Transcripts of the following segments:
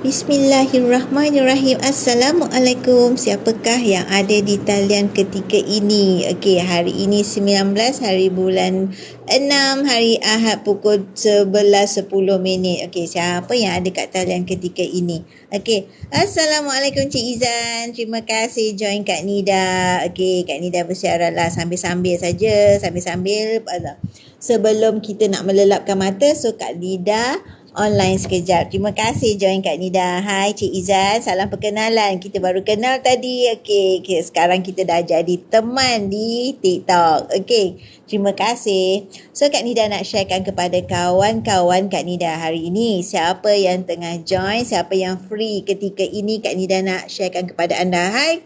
Bismillahirrahmanirrahim. Assalamualaikum. Siapakah yang ada di talian ketika ini? Okey, hari ini 19 hari bulan 6 hari Ahad pukul 11.10 minit. Okey, siapa yang ada kat talian ketika ini? Okey. Assalamualaikum Cik Izan. Terima kasih join Kak Nida. Okey, Kak Nida bersiarlah sambil-sambil saja, sambil-sambil sebelum kita nak melelapkan mata. So Kak Nida online sekejap. Terima kasih join Kak Nida. Hai Cik Izan, salam perkenalan. Kita baru kenal tadi. Okey, sekarang kita dah jadi teman di TikTok. Okey, terima kasih. So Kak Nida nak sharekan kepada kawan-kawan Kak Nida hari ini. Siapa yang tengah join, siapa yang free ketika ini, Kak Nida nak sharekan kepada anda. Hai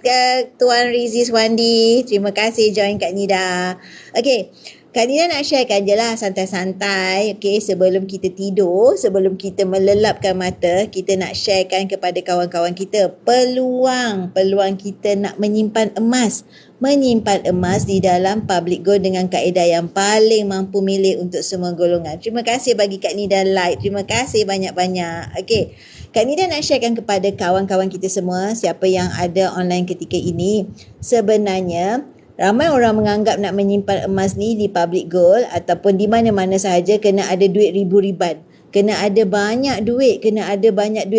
Tuan Rizie Swandi. Terima kasih join Kak Nida. Okey. Kak Nida nak sharekan je lah santai-santai. Okay, sebelum kita tidur, sebelum kita melelapkan mata, kita nak sharekan kepada kawan-kawan kita peluang kita nak menyimpan emas. Menyimpan emas di dalam public gold dengan kaedah yang paling mampu milik untuk semua golongan. Terima kasih bagi Kak Nida like. Terima kasih banyak-banyak. Okay. Kak Nida nak sharekan kepada kawan-kawan kita semua, siapa yang ada online ketika ini. Sebenarnya, ramai orang menganggap nak menyimpan emas ni di public gold ataupun di mana-mana sahaja kena ada duit ribu-riban. Kena ada banyak duit,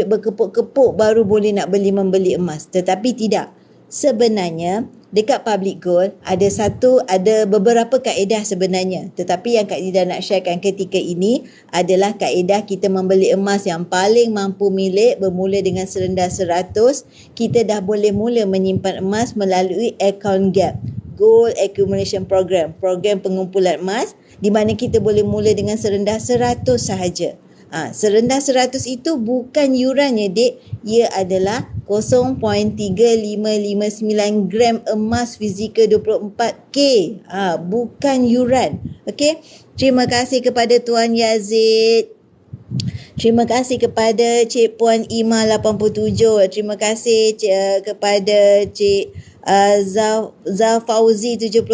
berkepuk-kepuk baru boleh nak membeli emas. Tetapi tidak. Sebenarnya dekat public gold ada beberapa kaedah sebenarnya. Tetapi yang Kak Nida nak sharekan ketika ini adalah kaedah kita membeli emas yang paling mampu milik bermula dengan serendah 100. Kita dah boleh mula menyimpan emas melalui account gap. Gold Accumulation Program, program pengumpulan emas di mana kita boleh mula dengan serendah 100 sahaja. Serendah 100 itu bukan yurannya dek, ia adalah 0.3559 gram emas fizikal 24K. Bukan yuran. Okey. Terima kasih kepada Tuan Yazid. Terima kasih kepada Cik Puan Ima 87. Terima kasih kepada Cik Zafauzi 71.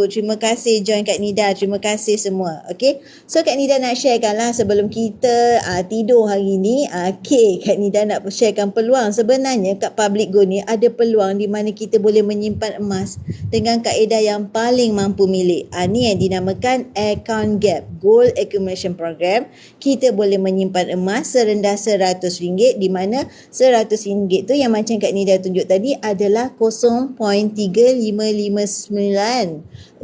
Terima kasih join Kak Nida. Terima kasih semua. Okay. So Kak Nida nak sharekan lah sebelum kita tidur hari ni. Okay. Kak Nida nak sharekan peluang. Sebenarnya kat public gold ni ada peluang di mana kita boleh menyimpan emas dengan kaedah yang paling mampu milik. Ni yang dinamakan account gap. Gold Accumulation Program. Kita boleh menyimpan emas serendah RM100 di mana RM100 tu yang macam Kak Nida tunjuk tadi adalah 0.3559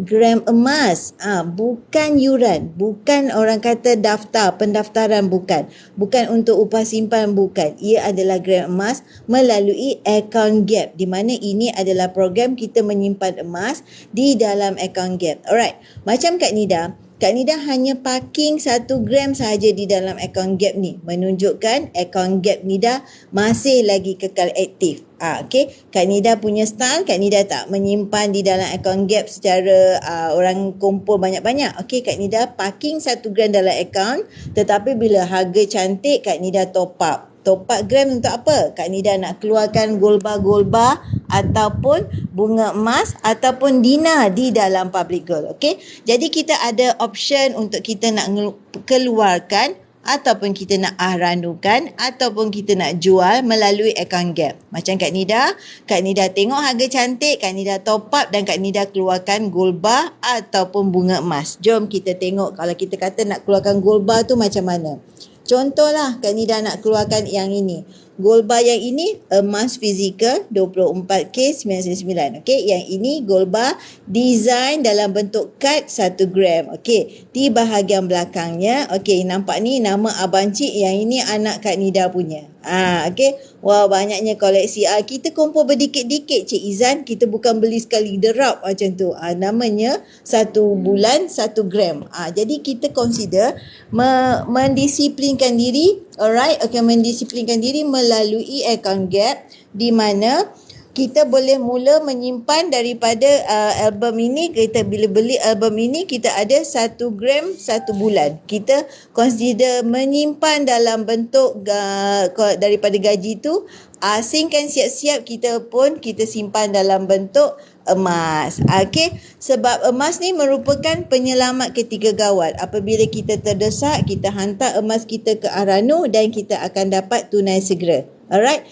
gram emas. Bukan yuran, bukan orang kata daftar, pendaftaran bukan. Bukan untuk upah simpan bukan. Ia adalah gram emas melalui account gap di mana ini adalah program kita menyimpan emas di dalam account gap. Alright. Macam Kak Nida hanya parking 1 gram sahaja di dalam account gap ni. Menunjukkan account gap Nida masih lagi kekal aktif. Okay. Kak Nida punya style, Kak Nida tak menyimpan di dalam account gap secara orang kumpul banyak-banyak. Okay, Kak Nida parking 1 gram dalam account. Tetapi bila harga cantik, Kak Nida top up. Top up gram untuk apa? Kak Nida nak keluarkan gold bar ataupun bunga emas ataupun dinar di dalam public gold. Okay? Jadi kita ada option untuk kita nak keluarkan ataupun kita nak randukan ataupun kita nak jual melalui account gap. Macam Kak Nida tengok harga cantik, Kak Nida top up dan Kak Nida keluarkan gold bar ataupun bunga emas. Jom kita tengok kalau kita kata nak keluarkan gold bar tu macam mana. Contohlah Kak Nida nak keluarkan yang ini. Gold bar yang ini emas fizikal 24K99. Okey, yang ini gold bar design dalam bentuk kad 1 gram. Okey, di bahagian belakangnya, okey, nampak ni nama abang cik, yang ini anak Kak Nida punya. Okey. Wah, banyaknya koleksi. Kita kumpul berdikit-dikit Cik Izan, kita bukan beli sekali derap macam tu. Namanya 1 bulan 1 gram. Jadi kita consider mendisiplinkan diri. Alright, mendisiplinkan diri melalui account gap di mana kita boleh mula menyimpan daripada album ini. Kita bila beli album ini, kita ada 1 gram 1 bulan. Kita consider menyimpan dalam bentuk daripada gaji tu. Asingkan siap-siap kita simpan dalam bentuk emas. Okey, sebab emas ni merupakan penyelamat ketika gawat. Apabila kita terdesak, kita hantar emas kita ke Arano dan kita akan dapat tunai segera. Alright,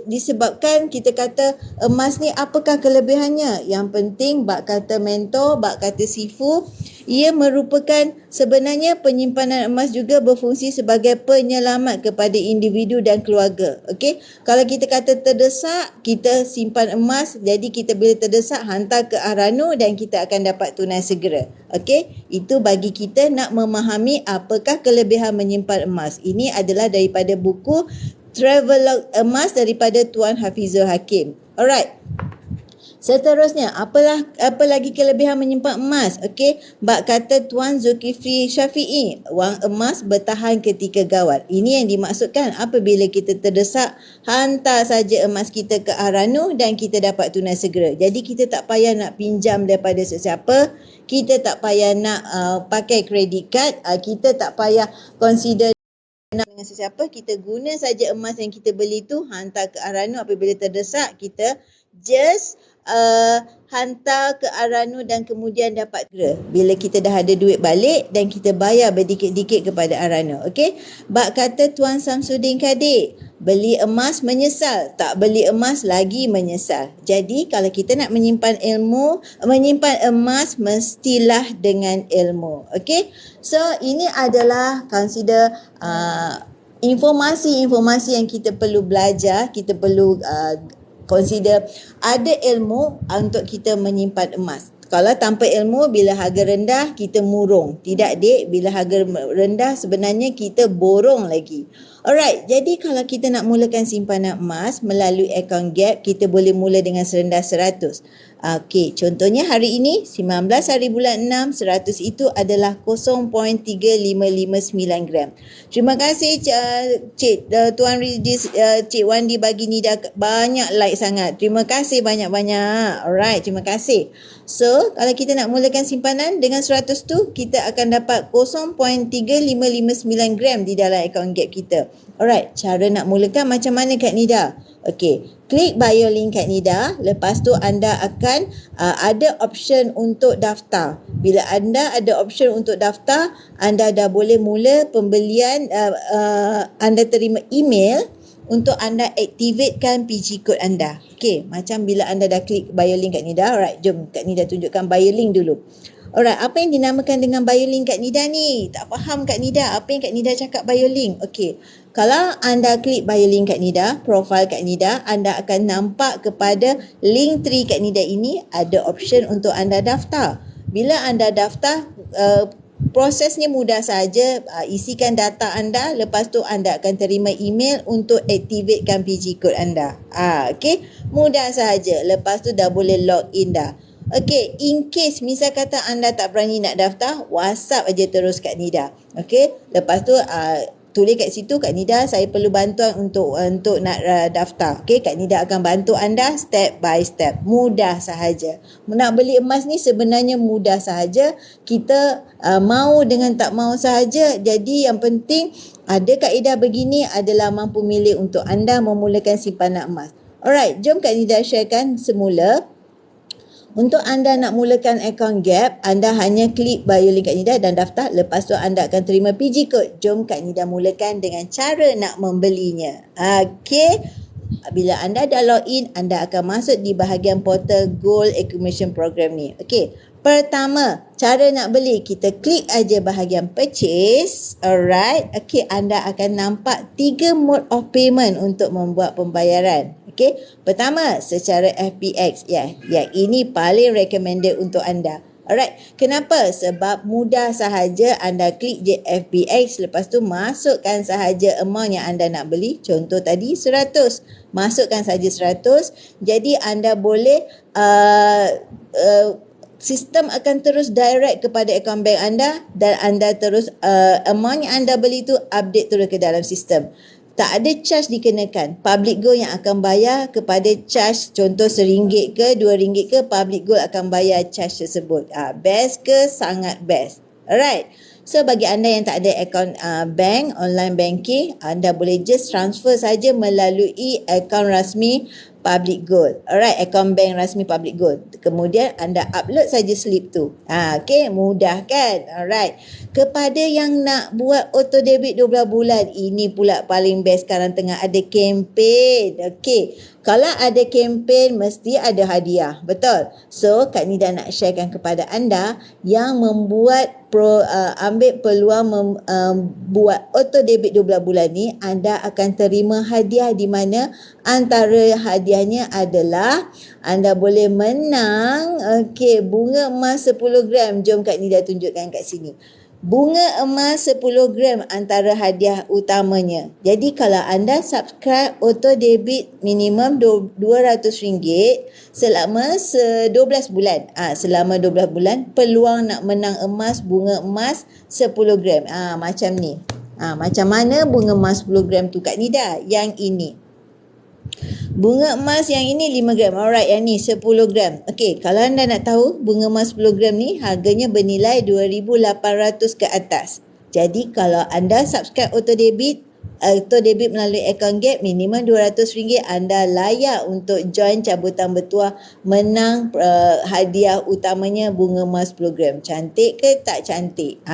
disebabkan kita kata emas ni apakah kelebihannya? Yang penting bak kata mentor, bak kata Sifu, ia merupakan sebenarnya penyimpanan emas juga berfungsi sebagai penyelamat kepada individu dan keluarga. Okey, kalau kita kata terdesak, kita simpan emas, jadi kita bila terdesak hantar ke Arano dan kita akan dapat tunai segera. Okey, itu bagi kita nak memahami apakah kelebihan menyimpan emas. Ini adalah daripada buku Travelog Emas daripada Tuan Hafizul Hakim. Alright. Seterusnya, apa lagi kelebihan menyimpan emas? Okey, bak kata Tuan Zulkifli Syafi'i, wang emas bertahan ketika gawat. Ini yang dimaksudkan apabila kita terdesak, hantar saja emas kita ke Arano dan kita dapat tunai segera. Jadi kita tak payah nak pinjam daripada sesiapa, kita tak payah nak pakai credit card, kita tak payah consider dengan sesiapa, kita guna saja emas yang kita beli tu, hantar ke Arano. Apabila terdesak, kita just hantar ke Arano dan kemudian dapat segera. Bila kita dah ada duit balik dan kita bayar berdikit-dikit kepada Arano. Okey, bak kata Tuan Samsudin Kadir, beli emas menyesal, tak beli emas lagi menyesal. Jadi kalau kita nak menyimpan emas, mestilah dengan ilmu. Okey, so ini adalah consider informasi-informasi yang kita perlu belajar, kita perlu consider ada ilmu untuk kita menyimpan emas. Kalau tanpa ilmu, bila harga rendah, kita murung. Tidak, Dek. Bila harga rendah, sebenarnya kita borong lagi. Alright, jadi kalau kita nak mulakan simpanan emas melalui akaun Gap, kita boleh mula dengan serendah 100. Okey, contohnya hari ini, 19 hari bulan 6, 100 itu adalah 0.3559 gram. Terima kasih Tuan Ridis, Cik Wandi bagi Nida banyak like sangat. Terima kasih banyak-banyak. Alright, terima kasih. So, kalau kita nak mulakan simpanan dengan 100 tu, kita akan dapat 0.3559 gram di dalam akaun Gap kita. Alright, cara nak mulakan macam mana Kak Nida? Okey, klik bio link Kak Nida. Lepas tu anda akan ada option untuk daftar. Bila anda ada option untuk daftar, anda dah boleh mula pembelian. Anda terima email untuk anda aktifkan PG code anda. Okey, macam bila anda dah klik bio link Kak Nida. Alright, jom Kak Nida tunjukkan bio link dulu. Alright, apa yang dinamakan dengan bio link Kak Nida ni? Tak faham Kak Nida, apa yang Kak Nida cakap bio link? Okey, kalau anda klik bio link Kak Nida, profil Kak Nida, anda akan nampak kepada link tree Kak Nida ini ada option untuk anda daftar. Bila anda daftar, prosesnya mudah saja. Isikan data anda, lepas tu anda akan terima email untuk aktifkan PG code anda. Okey, mudah saja. Lepas tu dah boleh log in dah. Okey, in case misal kata anda tak berani nak daftar, WhatsApp aja terus Kak Nida. Okey, lepas tu tulis kat situ, Kak Nida saya perlu bantuan untuk nak daftar. Okey, Kak Nida akan bantu anda step by step. Mudah sahaja. Nak beli emas ni sebenarnya mudah sahaja. Kita mau dengan tak mau sahaja. Jadi yang penting ada kaedah begini adalah mampu milih untuk anda memulakan simpanan emas. Alright, jom Kak Nida sharekan semula. Untuk anda nak mulakan akaun Gap, anda hanya klik bio link Kak Nida dan daftar. Lepas tu anda akan terima PG code. Jom Kak Nida mulakan dengan cara nak membelinya. Okey. Bila anda dah login, anda akan masuk di bahagian portal Gold Accumulation Program ni. Okey. Pertama, cara nak beli, kita klik aja bahagian purchase. Alright. Okey, anda akan nampak 3 mode of payment untuk membuat pembayaran. Okey, pertama secara FPX yang ini paling recommended untuk anda. Alright, kenapa? Sebab mudah sahaja anda klik je FPX, lepas tu masukkan sahaja amount yang anda nak beli. Contoh tadi 100. Masukkan saja 100. Jadi anda boleh sistem akan terus direct kepada akaun bank anda dan anda terus amount yang anda beli tu update terus ke dalam sistem. Tak ada charge dikenakan. Public Gold yang akan bayar kepada charge, contoh RM1 ke RM2 ke, Public Gold akan bayar charge tersebut. Best ke? Sangat best. Alright. So bagi anda yang tak ada akaun bank, online banking, anda boleh just transfer saja melalui akaun rasmi Public Gold. Alright, akaun bank rasmi Public Gold. Kemudian anda upload saja slip tu. Okey, mudah kan? Alright. Kepada yang nak buat auto debit 12 bulan, ini pula paling best sekarang tengah ada kempen. Okey. Kalau ada kempen mesti ada hadiah. Betul? So, Kak Nida nak sharekan kepada anda yang membuat ambil peluang buat auto debit 12 bulan ni, anda akan terima hadiah di mana antara hadiahnya adalah anda boleh menang bunga emas 10 gram. Jom Kak Nida tunjukkan kat sini. Bunga emas 10 gram antara hadiah utamanya. Jadi kalau anda subscribe auto debit minimum RM200 selama 12 bulan. Selama 12 bulan peluang nak menang emas, bunga emas 10 gram. Macam ni. Macam mana bunga emas 10 gram tu Kak Nida? Yang ini. Bunga emas yang ini 5 gram. Alright, yang ni 10 gram. Okey, kalau anda nak tahu bunga emas 10 gram ni harganya bernilai 2,800 ke atas. Jadi kalau anda subscribe auto debit melalui akaun Gap minimum RM200, anda layak untuk join cabutan bertuah menang hadiah utamanya bunga emas 10 gram. Cantik ke tak cantik?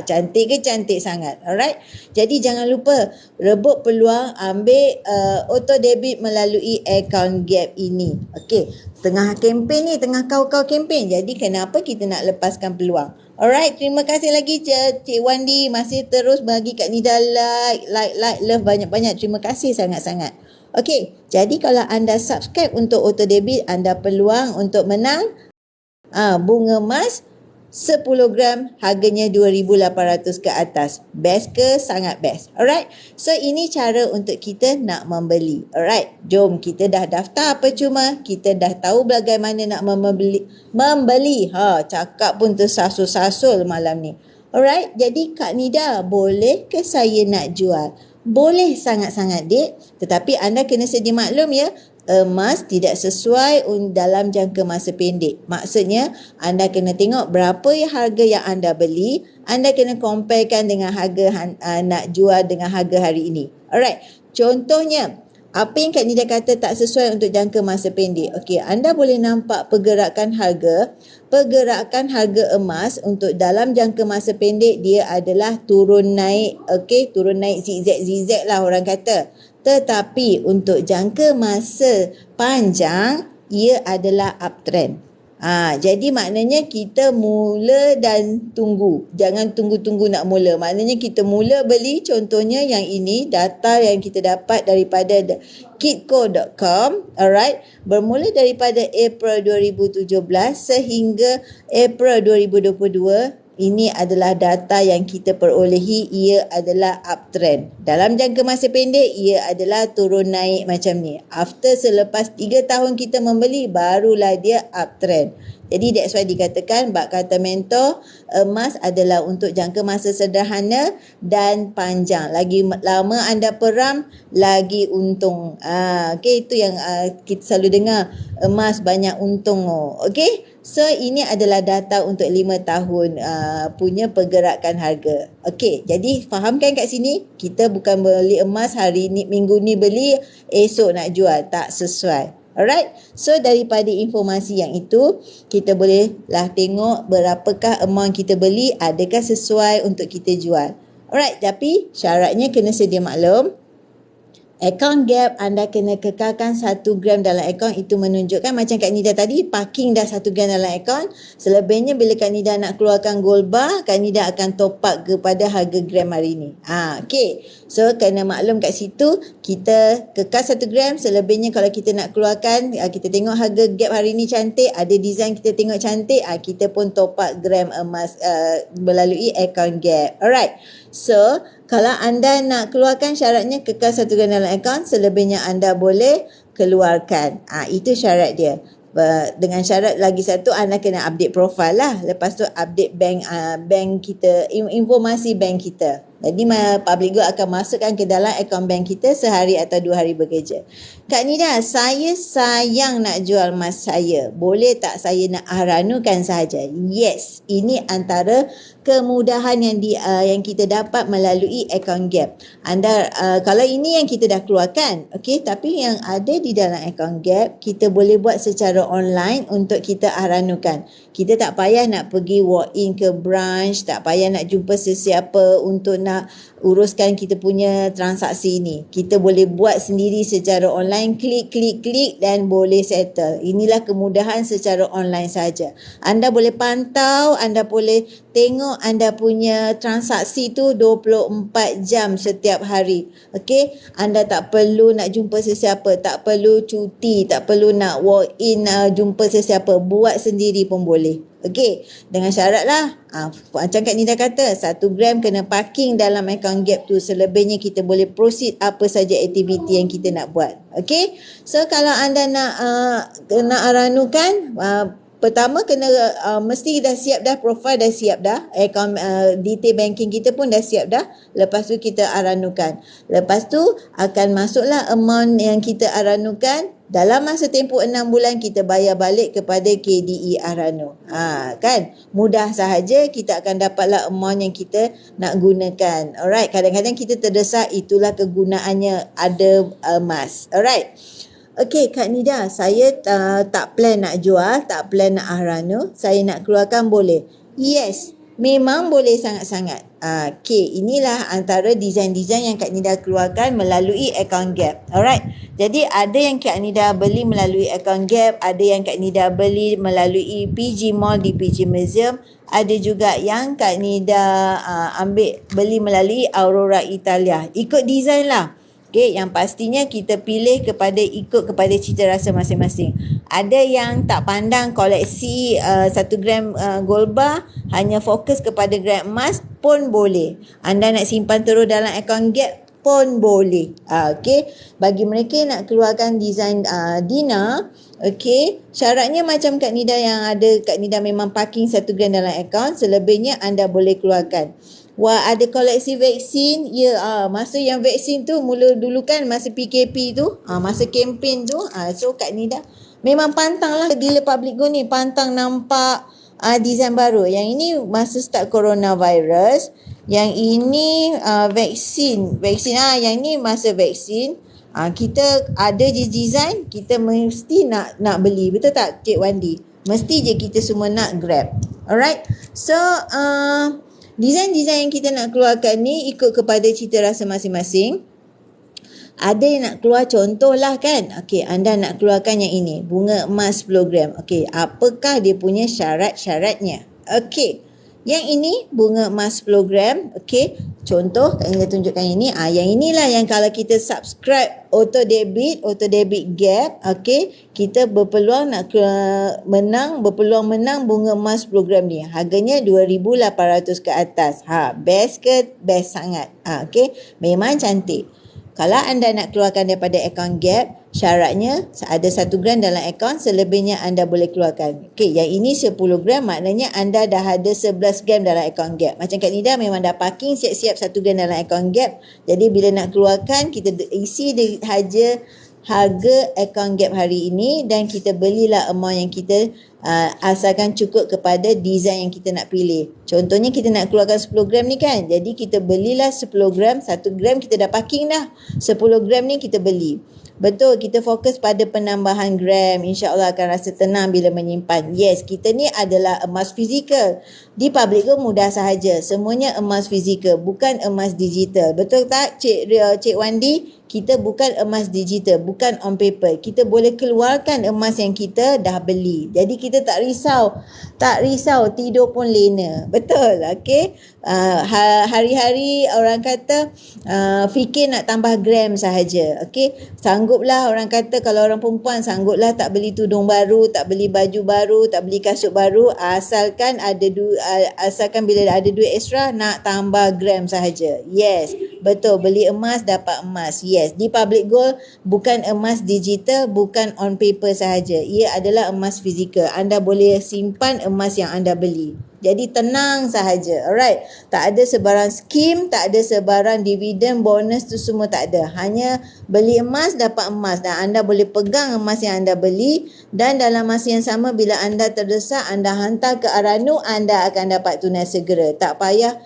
Cantik ke cantik sangat. Alright. Jadi jangan lupa rebut peluang ambil auto debit melalui akaun Gap ini. Okey. Tengah kempen ni, tengah kau-kau kempen. Jadi kenapa kita nak lepaskan peluang? Alright, terima kasih lagi Cik Wandi. Masih terus bagi Kak Nida like, love banyak-banyak. Terima kasih sangat-sangat. Okey, jadi kalau anda subscribe untuk auto debit, anda peluang untuk menang bunga emas 10 gram harganya 2,800 ke atas. Best ke? Sangat best. Alright. So ini cara untuk kita nak membeli. Alright. Jom, kita dah daftar percuma. Kita dah tahu bagaimana nak membeli. Cakap pun tersasul-sasul malam ni. Alright. Jadi Kak Nida, boleh ke saya nak jual? Boleh sangat-sangat dek. Tetapi anda kena sedia maklum ya. Emas tidak sesuai dalam jangka masa pendek. Maksudnya, anda kena tengok berapa harga yang anda beli. Anda kena comparekan dengan harga nak jual dengan harga hari ini. Alright. Contohnya, apa yang Kak Nida kata tak sesuai untuk jangka masa pendek. Okey, anda boleh nampak pergerakan harga emas untuk dalam jangka masa pendek dia adalah turun naik. Okey, turun naik zigzag lah orang kata. Tetapi untuk jangka masa panjang, ia adalah uptrend. Jadi maknanya kita mula dan tunggu. Jangan tunggu-tunggu nak mula. Maknanya kita mula beli, contohnya yang ini, data yang kita dapat daripada kitco.com. Alright. Bermula daripada April 2017 sehingga April 2022. Ini adalah data yang kita perolehi, ia adalah uptrend. Dalam jangka masa pendek, ia adalah turun naik macam ni. Selepas 3 tahun kita membeli, barulah dia uptrend. Jadi that's why dikatakan bab kata mentor, emas adalah untuk jangka masa sederhana dan panjang. Lagi lama anda peram, lagi untung. Okay, itu yang kita selalu dengar, emas banyak untung. Okay, so ini adalah data untuk 5 tahun punya pergerakan harga. Okay, jadi fahamkan kat sini, kita bukan beli emas hari ni, minggu ni beli, esok nak jual. Tak sesuai. Alright, so daripada informasi yang itu, kita bolehlah tengok berapakah amount kita beli, adakah sesuai untuk kita jual. Alright, tapi syaratnya kena sedia maklum, akaun Gap anda kena kekalkan 1 gram dalam akaun. Itu menunjukkan macam Kak Nida tadi, parking dah 1 gram dalam akaun. Selebihnya bila Kak Nida nak keluarkan gold bar, Kak Nida akan top up kepada harga gram hari ni. Okay, so kena maklum kat situ, kita kekal 1 gram. Selebihnya kalau kita nak keluarkan, kita tengok harga Gap hari ni cantik, ada design kita tengok cantik, kita pun top up gram emas melalui akaun Gap. Alright, so kalau anda nak keluarkan, syaratnya kekal 1 gram dalam akaun, selebihnya anda boleh keluarkan. Itu syarat dia. Dengan syarat lagi satu, anda kena update profile lah. Lepas tu update bank kita, informasi bank kita. Jadi Public Gold akan masukkan ke dalam akaun bank kita sehari atau 2 hari bekerja. Kak Nida, saya sayang nak jual emas saya. Boleh tak saya nak aranukan sahaja? Yes, ini antara kemudahan yang kita dapat melalui account Gap. Anda kalau ini yang kita dah keluarkan, okey, tapi yang ada di dalam account Gap kita boleh buat secara online untuk kita aranukan. Kita tak payah nak pergi walk in ke branch, tak payah nak jumpa sesiapa untuk nak uruskan kita punya transaksi ni. Kita boleh buat sendiri secara online, klik dan boleh settle. Inilah kemudahan secara online saja. Anda boleh pantau, anda boleh tengok anda punya transaksi tu 24 jam setiap hari. Okey, anda tak perlu nak jumpa sesiapa, tak perlu cuti, tak perlu nak walk in jumpa sesiapa, buat sendiri pun boleh. Okey, dengan syarat lah macam Kak Nida kata, 1 gram kena parking dalam account Gap tu. Selebihnya kita boleh proceed apa saja aktiviti yang kita nak buat. Okey, so kalau anda nak aranukan, pertama kena mesti dah siap dah, profile dah siap dah, account detail banking kita pun dah siap dah. Lepas tu kita aranukan. Lepas tu akan masuklah amount yang kita aranukan. Dalam masa tempoh 6 bulan kita bayar balik kepada KDE Arano. Kan? Mudah sahaja, kita akan dapatlah amount yang kita nak gunakan. Alright, kadang-kadang kita terdesak, itulah kegunaannya ada emas. Alright. Okey, Kak Nida, saya tak plan nak jual, tak plan nak Arano, saya nak keluarkan boleh? Yes, memang boleh sangat-sangat. Okey, inilah antara design-design yang Kak Nida keluarkan melalui account Gap. Alright. Jadi ada yang Kak Nida beli melalui account Gap, ada yang Kak Nida beli melalui PG Mall di PG Museum, ada juga yang Kak Nida beli melalui Aurora Italia. Ikut design lah. Okey, yang pastinya kita pilih ikut kepada cita rasa masing-masing. Ada yang tak pandang koleksi 1 gram gold bar, hanya fokus kepada gram emas pun boleh. Anda nak simpan terus dalam account Gap pun boleh. Okey, bagi mereka yang nak keluarkan design Dina, okey, syaratnya macam Kak Nida yang ada, Kak Nida memang parking 1 gram dalam account, selebihnya anda boleh keluarkan. Wah, ada koleksi vaksin. Ya, masa yang vaksin tu mula dulu kan, masa PKP tu, masa kempen tu, so Kak Nida memang pantang lah dealer Public Go ni, pantang nampak design baru. Yang ini masa start coronavirus, yang ini vaksin, yang ini masa vaksin. Kita ada je design, kita mesti nak beli. Betul tak Cik Wandi? Mesti je kita semua nak grab. Alright, so design-design yang kita nak keluarkan ni ikut kepada cita rasa masing-masing. Ada yang nak keluar contohlah kan. Okey, anda nak keluarkan yang ini, bunga emas 10 gram. Okey, apakah dia punya syarat-syaratnya? Okey, yang ini bunga emas 10 gram. Okey, contoh Kak Ina tunjukkan ini. Yang inilah yang kalau kita subscribe auto debit Gap, okey, kita berpeluang nak menang bunga emas 10 gram ni. Harganya 2,800 ke atas. Best ke? Best sangat. Okey, memang cantik. Kalau anda nak keluarkan daripada account Gap, syaratnya ada 1 gram dalam account, selebihnya anda boleh keluarkan. Okey, yang ini 10 gram, maknanya anda dah ada 11 gram dalam account Gap. Macam Kak Nida memang dah parking siap-siap 1 gram dalam account Gap. Jadi bila nak keluarkan, kita isi saja harga account Gap hari ini dan kita belilah amount yang kita asalkan cukup kepada design yang kita nak pilih. Contohnya kita nak keluarkan 10 gram ni kan. Jadi kita belilah 10 gram, 1 gram kita dah parking dah. 10 gram ni kita beli. Betul, kita fokus pada penambahan gram. InsyaAllah akan rasa tenang bila menyimpan. Yes, kita ni adalah emas fizikal. Di Public Go mudah sahaja. Semuanya emas fizikal, bukan emas digital. Betul tak Cik Wandi? Kita bukan emas digital, bukan on paper. Kita boleh keluarkan emas yang kita dah beli. Jadi kita tak risau, tidur pun lena. Betul, okey? Hari-hari orang kata fikir nak tambah gram sahaja. Okey, sangguplah orang kata, kalau orang perempuan sangguplah tak beli tudung baru, tak beli baju baru, tak beli kasut baru, asalkan bila ada duit ekstra nak tambah gram sahaja. Yes, betul, beli emas dapat emas. Yes, di Public Gold bukan emas digital, bukan on paper sahaja. Ia adalah emas fizikal. Anda boleh simpan emas yang anda beli. Jadi tenang sahaja. Alright. Tak ada sebarang skim, tak ada sebarang dividen, bonus tu semua tak ada. Hanya beli emas dapat emas dan anda boleh pegang emas yang anda beli dan dalam masa yang sama bila anda terdesak anda hantar ke Aranu, anda akan dapat tunai segera. Tak payah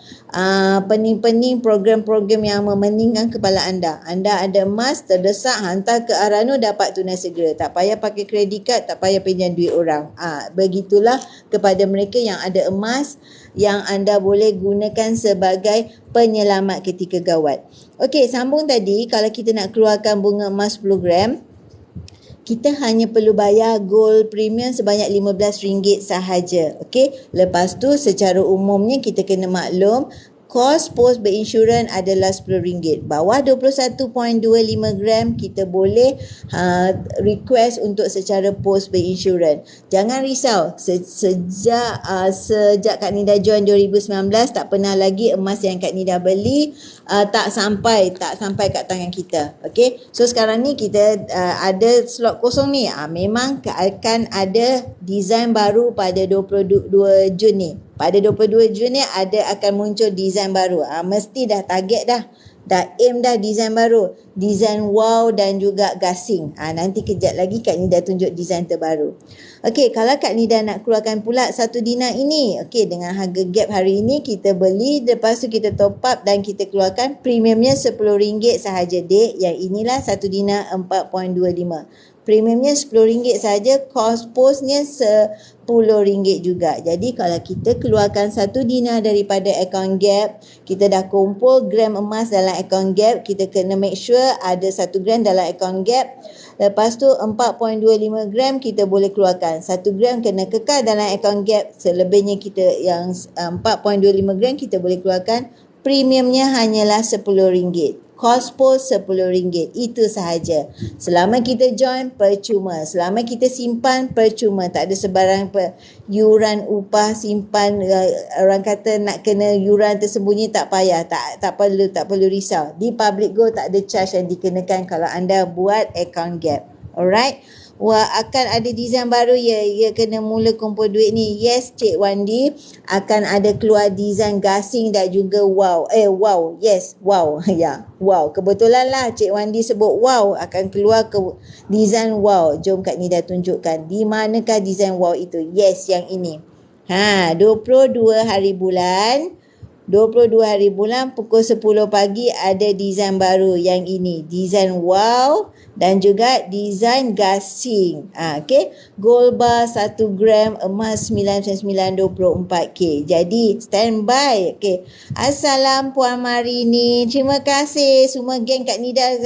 pening-pening program-program yang memeningkan kepala anda. Anda ada emas terdesak hantar ke Aranu dapat tunai segera. Tak payah pakai kredit kad, tak payah pinjam duit orang. Begitulah kepada mereka yang ada emas yang anda boleh gunakan sebagai penyelamat ketika gawat. Okey, sambung tadi, kalau kita nak keluarkan bunga emas 10 gram, kita hanya perlu bayar gold premium sebanyak RM15 sahaja. Okey, lepas tu secara umumnya kita kena maklum kos pos berinsurans adalah RM10. Bawah 21.25 gram kita boleh request untuk secara pos berinsurans. Jangan risau, sejak Kak Nida join 2019 tak pernah lagi emas yang Kak Nida beli tak sampai kat tangan kita. Okey. So sekarang ni kita ada slot kosong ni. Memang akan ada design baru pada 22 Jun ni. Pada 22 Jun ni akan muncul design baru. Mesti dah target dah. Dah aim dah design baru. Design wow dan juga gasing. Nanti kejap lagi Kak Nida tunjuk design terbaru. Okey, kalau Kak Nida nak keluarkan pula 1 dinar ini. Okey, dengan harga gap hari ini kita beli. Lepas tu kita top up dan kita keluarkan premiumnya RM10 sahaja, dek. Yang inilah 1 dinar 4.25. Premiumnya RM10 saja, kos posnya RM10 juga. Jadi kalau kita keluarkan 1 dinar daripada akaun Gap, kita dah kumpul gram emas dalam akaun Gap, kita kena make sure ada 1 gram dalam akaun Gap. Lepas tu 4.25 gram kita boleh keluarkan. 1 gram kena kekal dalam akaun Gap, selebihnya kita yang 4.25 gram kita boleh keluarkan. Premiumnya hanyalah RM10. Kos pos RM10. Itu sahaja. Selama kita join, percuma. Selama kita simpan, percuma. Tak ada sebarang yuran upah simpan. Orang kata nak kena yuran tersembunyi, tak payah. Tak perlu risau. Di Public Gold tak ada charge yang dikenakan kalau anda buat account Gap. Alright. Akan ada design baru ya, kena mula kumpul duit ni. Yes, Cik Wandi, akan ada keluar design gasing dan juga wow. Wow. Yes, wow. Ya, wow. Kebetulan lah Cik Wandi sebut wow, akan keluar ke design wow. Jom Kak Nida tunjukkan. Di manakah design wow itu? Yes, yang ini. 22 hari bulan. 22 hari bulan pukul 10 pagi ada design baru yang ini. Design wow dan juga design gasing. Okay. Gold bar 1 gram, emas 99.24K. Jadi standby. Okay. Assalam Puan Marini. Terima kasih semua geng Kak Nida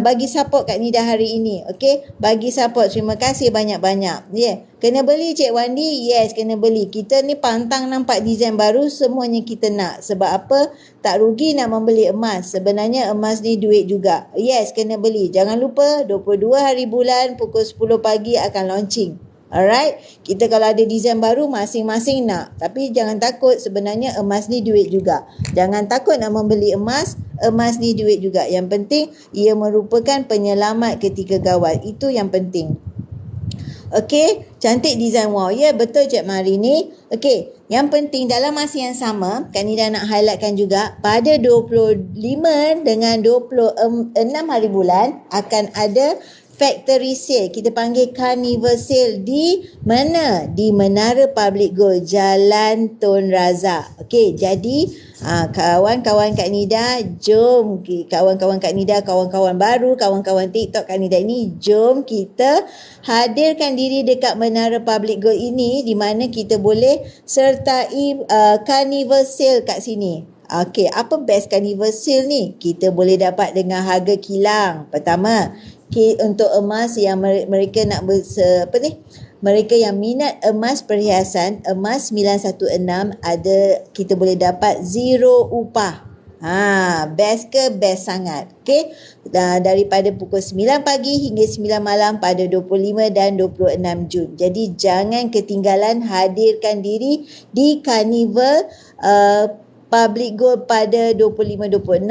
bagi support Kak Nida hari ini. Okay. Bagi support. Terima kasih banyak-banyak. Yeah. Kena beli Cik Wandi? Yes, kena beli. Kita ni pantang nampak design baru, semuanya kita nak. Sebab apa? Tak rugi nak membeli emas. Sebenarnya emas ni duit juga. Yes, kena beli. Jangan lupa 22 hari bulan pukul 10 pagi akan launching. Alright? Kita kalau ada design baru masing-masing nak. Tapi jangan takut, sebenarnya emas ni duit juga. Jangan takut nak membeli emas. Emas ni duit juga. Yang penting ia merupakan penyelamat ketika gawat. Itu yang penting. Okey, cantik design wow. Ya, betul Cik Marini. Okey, yang penting dalam masa yang sama, Kak Nida nak highlightkan juga, pada 25 dengan 26 hari bulan akan ada factory sale. Kita panggil carnival sale di mana? Di Menara Public Gold, Jalan Tun Razak. Okey, jadi kawan-kawan Kak Nida, jom kawan-kawan Kak Nida, kawan-kawan baru, kawan-kawan TikTok Kak Nida ini, jom kita hadirkan diri dekat Menara Public Gold ini di mana kita boleh sertai carnival sale kat sini. Okey, apa best carnival sale ni? Kita boleh dapat dengan harga kilang. Pertama, untuk emas yang mereka nak mereka yang minat emas perhiasan, emas 916 ada, kita boleh dapat zero upah. Best ke? Best sangat. Okey. Daripada pukul 9 pagi hingga 9 malam pada 25 dan 26 Jun. Jadi jangan ketinggalan, hadirkan diri di Carnival Public Gold pada 25-26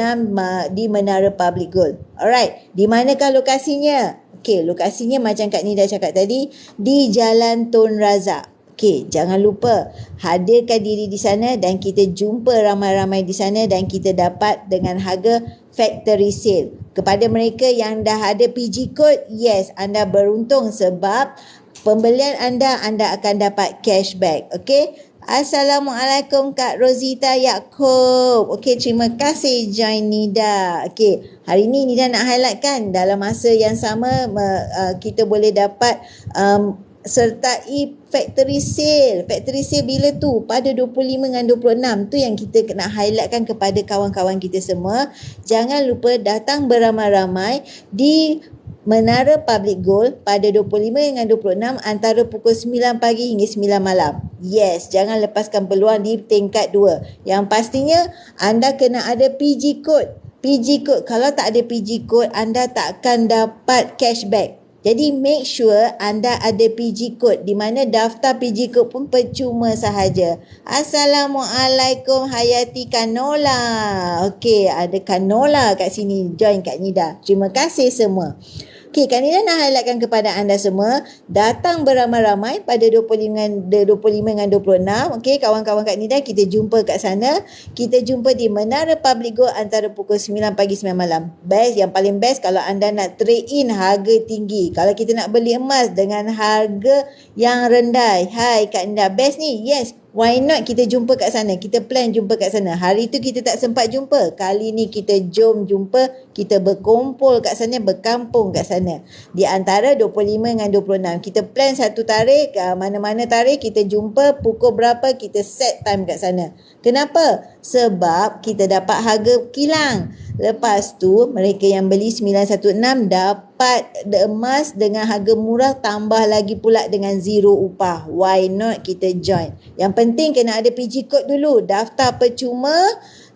di Menara Public Gold. Alright. Di manakah lokasinya? Okey, lokasinya macam Kak Nida cakap tadi, di Jalan Tun Razak. Okey, jangan lupa hadirkan diri di sana dan kita jumpa ramai-ramai di sana dan kita dapat dengan harga factory sale. Kepada mereka yang dah ada PG code, yes, anda beruntung sebab pembelian anda akan dapat cashback. Okey? Assalamualaikum Kak Rosita Yaakob. Okey, terima kasih join Nida. Okey, hari ni Nida nak highlightkan dalam masa yang sama kita boleh dapat sertai factory sale. Factory sale bila tu? Pada 25 dengan 26. Tu yang kita nak highlightkan kepada kawan-kawan kita semua. Jangan lupa datang beramai-ramai di Menara Public Gold pada 25 dengan 26 antara pukul 9 pagi hingga 9 malam. Yes, jangan lepaskan peluang di tingkat 2. Yang pastinya anda kena ada PG code. PG code, kalau tak ada PG code anda tak akan dapat cashback. Jadi make sure anda ada PG code di mana daftar PG code pun percuma sahaja. Assalamualaikum Hayati Kanola. Okey, ada Kanola kat sini join Kak Nida. Terima kasih semua. Okey, Kak Nida nak highlightkan kepada anda semua, datang beramai-ramai pada 25 dengan 26. Okey, kawan-kawan Kak Nida, kita jumpa kat sana. Kita jumpa di Menara Public Gold antara pukul 9 pagi 9 malam. Best, yang paling best kalau anda nak trade in harga tinggi. Kalau kita nak beli emas dengan harga yang rendah. Hai Kak Nida, best ni. Yes. Why not kita jumpa kat sana? Kita plan jumpa kat sana. Hari tu kita tak sempat jumpa. Kali ni kita jom jumpa. Kita berkumpul kat sana, berkampung kat sana. Di antara 25 dengan 26. Kita plan satu tarikh, mana-mana tarikh kita jumpa pukul berapa, kita set time kat sana. Kenapa? Sebab kita dapat harga kilang. Lepas tu mereka yang beli 916 dapat emas dengan harga murah, tambah lagi pula dengan zero upah. Why not kita join? Yang penting kena ada PG code dulu. Daftar percuma.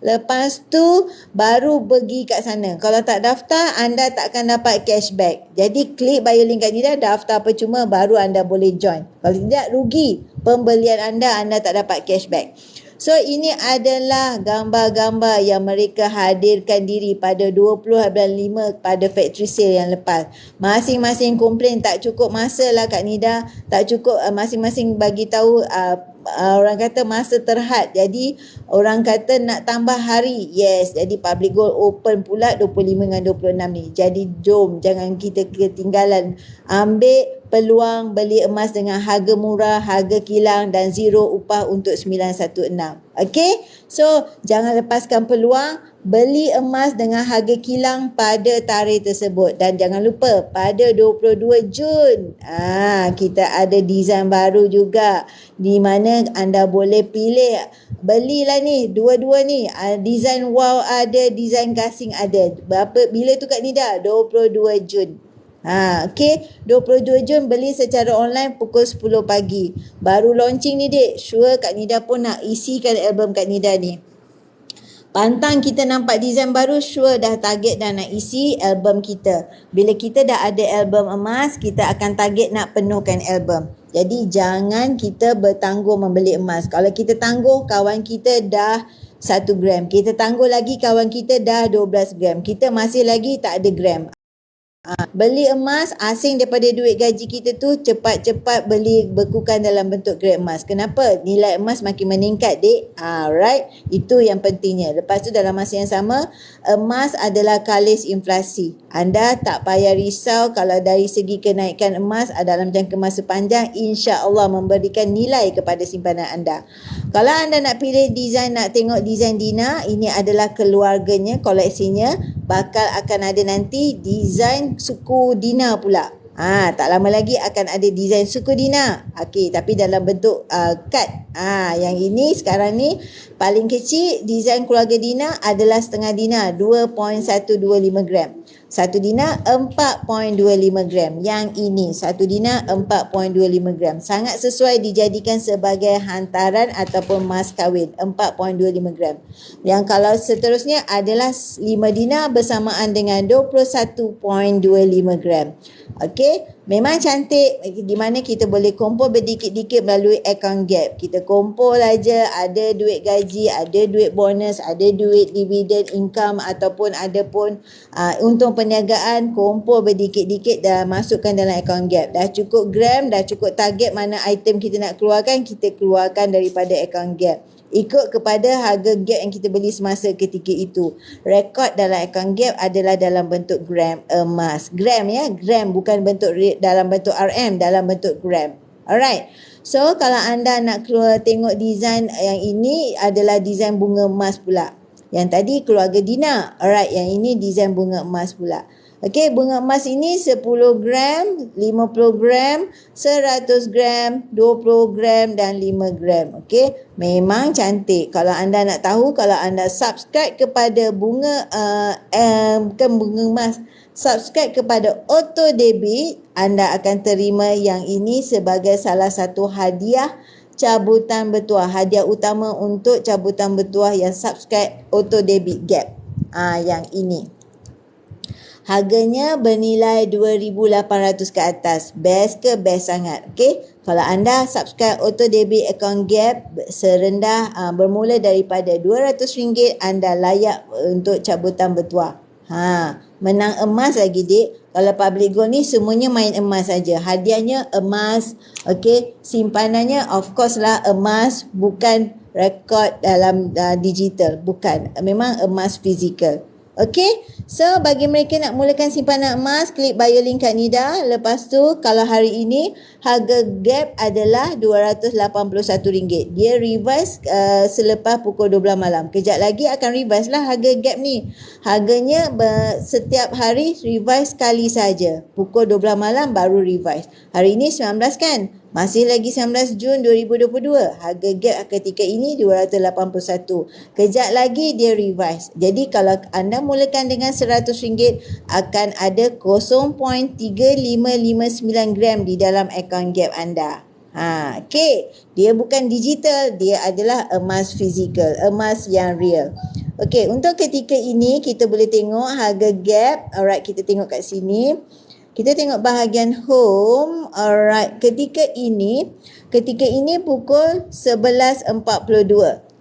Lepas tu baru pergi kat sana. Kalau tak daftar, anda tak akan dapat cashback. Jadi klik bio link kat Nida, daftar percuma baru anda boleh join. Kalau tidak, rugi pembelian anda tak dapat cashback. So ini adalah gambar-gambar yang mereka hadirkan diri pada 20.5 pada factory sale yang lepas. Masing-masing komplain tak cukup masa lah Kak Nida. Tak cukup, masing-masing bagi tahu orang kata masa terhad. Jadi orang kata nak tambah hari. Yes, jadi Public Gold open pula 25 dengan 26 ni. Jadi jom, jangan kita ketinggalan. Ambil peluang beli emas dengan harga murah, harga kilang dan zero upah untuk 916. Okay, so jangan lepaskan peluang beli emas dengan harga kilang pada tarikh tersebut. Dan jangan lupa pada 22 Jun kita ada design baru juga, di mana anda boleh pilih. Belilah ni, dua-dua ni. Design wow ada, design gasing ada. Bila tu Kak Nida? 22 Jun. Okay, 22 Jun beli secara online pukul 10 pagi. Baru launching ni dek. Sure Kak Nida pun nak isikan album Kak Nida ni. Pantang kita nampak design baru, sure dah target dah nak isi album kita. Bila kita dah ada album emas, kita akan target nak penuhkan album. Jadi jangan kita bertangguh membeli emas. Kalau kita tangguh, kawan kita dah 1 gram. Kita tangguh lagi, kawan kita dah 12 gram. Kita masih lagi tak ada gram. Beli emas asing daripada duit gaji kita tu, cepat-cepat beli, bekukan dalam bentuk grade emas. Kenapa? Nilai emas makin meningkat dek. Right, itu yang pentingnya. Lepas tu dalam masa yang sama, emas adalah kalis inflasi. Anda tak payah risau kalau dari segi kenaikan emas dalam jangka masa panjang, insya-Allah memberikan nilai kepada simpanan anda. Kalau anda nak pilih design, nak tengok design Dina, ini adalah keluarganya, koleksinya. Bakal akan ada nanti design suku Dina pula. Tak lama lagi akan ada design suku Dina. Okey, tapi dalam bentuk kad. Yang ini sekarang ni paling kecil design keluarga Dina adalah setengah Dina, 2.125 gram. 1 Dina 4.25 gram. Yang ini 1 Dina 4.25 gram. Sangat sesuai dijadikan sebagai hantaran ataupun mas kahwin, 4.25 gram. Yang kalau seterusnya adalah 5 Dina bersamaan dengan 21.25 gram. Okey, memang cantik, di mana kita boleh kumpul berdikit-dikit melalui account gap. Kita kumpul aja, ada duit gaji, ada duit bonus, ada duit dividen income ataupun ada pun untung perniagaan, kumpul berdikit-dikit dah masukkan dalam akaun Gap. Dah cukup gram, dah cukup target mana item kita nak keluarkan, kita keluarkan daripada akaun Gap. Ikut kepada harga Gap yang kita beli semasa ketika itu. Rekod dalam akaun Gap adalah dalam bentuk gram emas. Gram ya, gram bukan dalam bentuk RM, dalam bentuk gram. Alright. So kalau anda nak keluar tengok design yang ini adalah design bunga emas pula. Yang tadi keluarga Dina. Alright, yang ini design bunga emas pula. Okey, bunga emas ini 10 gram, 50 gram, 100 gram, 20 gram dan 5 gram. Okey, memang cantik. Kalau anda nak tahu, kalau anda subscribe kepada bunga bukan bunga emas, subscribe kepada Auto Debit, anda akan terima yang ini sebagai salah satu hadiah cabutan bertuah, hadiah utama untuk cabutan bertuah yang subscribe Auto Debit Gap. Yang ini. Harganya bernilai 2,800 ke atas. Best ke? Best sangat. Okey. Kalau anda subscribe Auto Debit account Gap serendah bermula daripada RM200, anda layak untuk cabutan bertuah. Menang emas lagi, Dik. Kalau public gold ni semuanya main emas saja. Hadiahnya emas. Okey, simpanannya of course lah emas, bukan rekod dalam digital, bukan. Memang emas fizikal. Okey, so bagi mereka nak mulakan simpanan emas, klik bio link kat Nida. Lepas tu kalau hari ini harga Gap adalah RM281. Dia revise selepas pukul 12 malam. Kejap lagi akan revise lah harga Gap ni. Harganya setiap hari revise sekali saja. Pukul 12 malam baru revise. Hari ini 19 kan? Masih lagi 19 Jun 2022. Harga Gap ketika ini RM281. Kejap lagi dia revise. Jadi kalau anda mulakan dengan RM100 akan ada 0.3559 gram di dalam akaun Gap anda. Okey. Dia bukan digital, dia adalah emas fizikal, emas yang real. Okey, untuk ketika ini kita boleh tengok harga Gap. Alright, kita tengok kat sini. Kita tengok bahagian home. Alright, ketika ini pukul 11.42.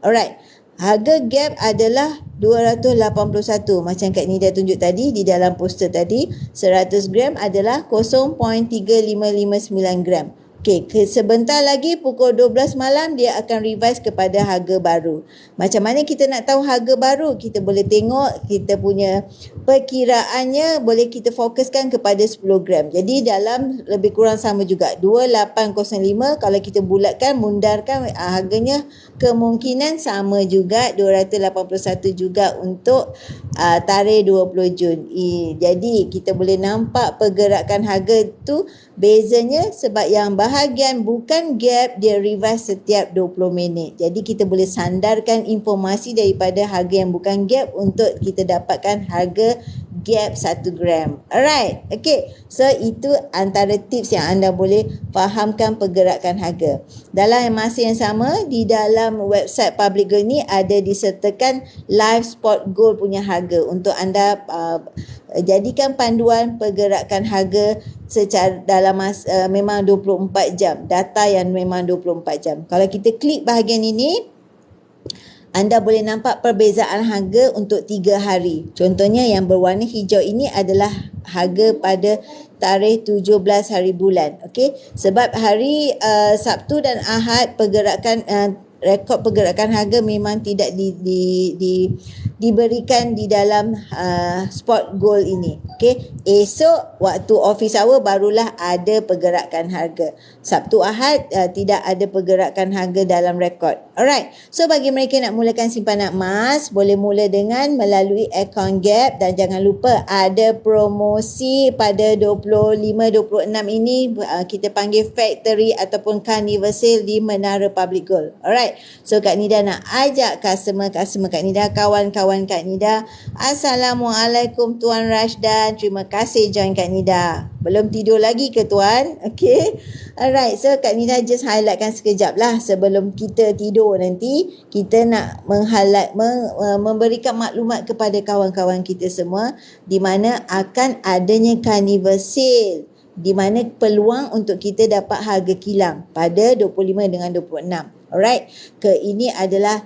Alright, harga Gap adalah 281. Macam Kak Nida tunjuk tadi di dalam poster tadi, 100 gram adalah 0.3559 gram. Okey, sebentar lagi pukul 12 malam dia akan revise kepada harga baru. Macam mana kita nak tahu harga baru? Kita boleh tengok kita punya perkiraannya, boleh kita fokuskan kepada 10 gram. Jadi dalam lebih kurang sama juga. 2805 kalau kita bulatkan, mundarkan harganya kemungkinan sama juga 281 juga untuk tarikh 20 Jun. Jadi kita boleh nampak pergerakan harga tu bezanya sebab yang bahagian bukan Gap dia revise setiap 20 minit. Jadi kita boleh sandarkan informasi daripada harga yang bukan Gap untuk kita dapatkan harga Gap 1 gram. Alright. Okay. So itu antara tips yang anda boleh fahamkan pergerakan harga. Dalam masa yang sama, di dalam website Public Gold ni ada disertakan live spot gold punya harga untuk anda jadikan panduan pergerakan harga secara dalam memang 24 jam. Data yang memang 24 jam. Kalau kita klik bahagian ini, anda boleh nampak perbezaan harga untuk 3 hari. Contohnya yang berwarna hijau ini adalah harga pada tarikh 17 hari bulan. Okey, sebab hari Sabtu dan Ahad rekod pergerakan harga memang tidak diberikan di dalam spot gold ini. Okey, esok waktu office hour barulah ada pergerakan harga. Sabtu Ahad tidak ada pergerakan harga dalam rekod. Alright. So bagi mereka nak mulakan simpanan emas, boleh mula dengan melalui akaun Gap dan jangan lupa ada promosi pada 25-26 ini kita panggil factory ataupun carnival sale di Menara Public Gold. Alright. So Kak Nida nak ajak customer Kak Nida, kawan-kawan Kak Nida. Assalamualaikum Tuan Rashdan. Terima kasih join Kak Nida. Belum tidur lagi ke Tuan? Okay. Alright. So Kak Nida just highlightkan sekejap lah sebelum kita tidur nanti. Kita nak memberikan maklumat kepada kawan-kawan kita semua di mana akan adanya carnival sale, di mana peluang untuk kita dapat harga kilang pada 25 dengan 26. Alright, ini adalah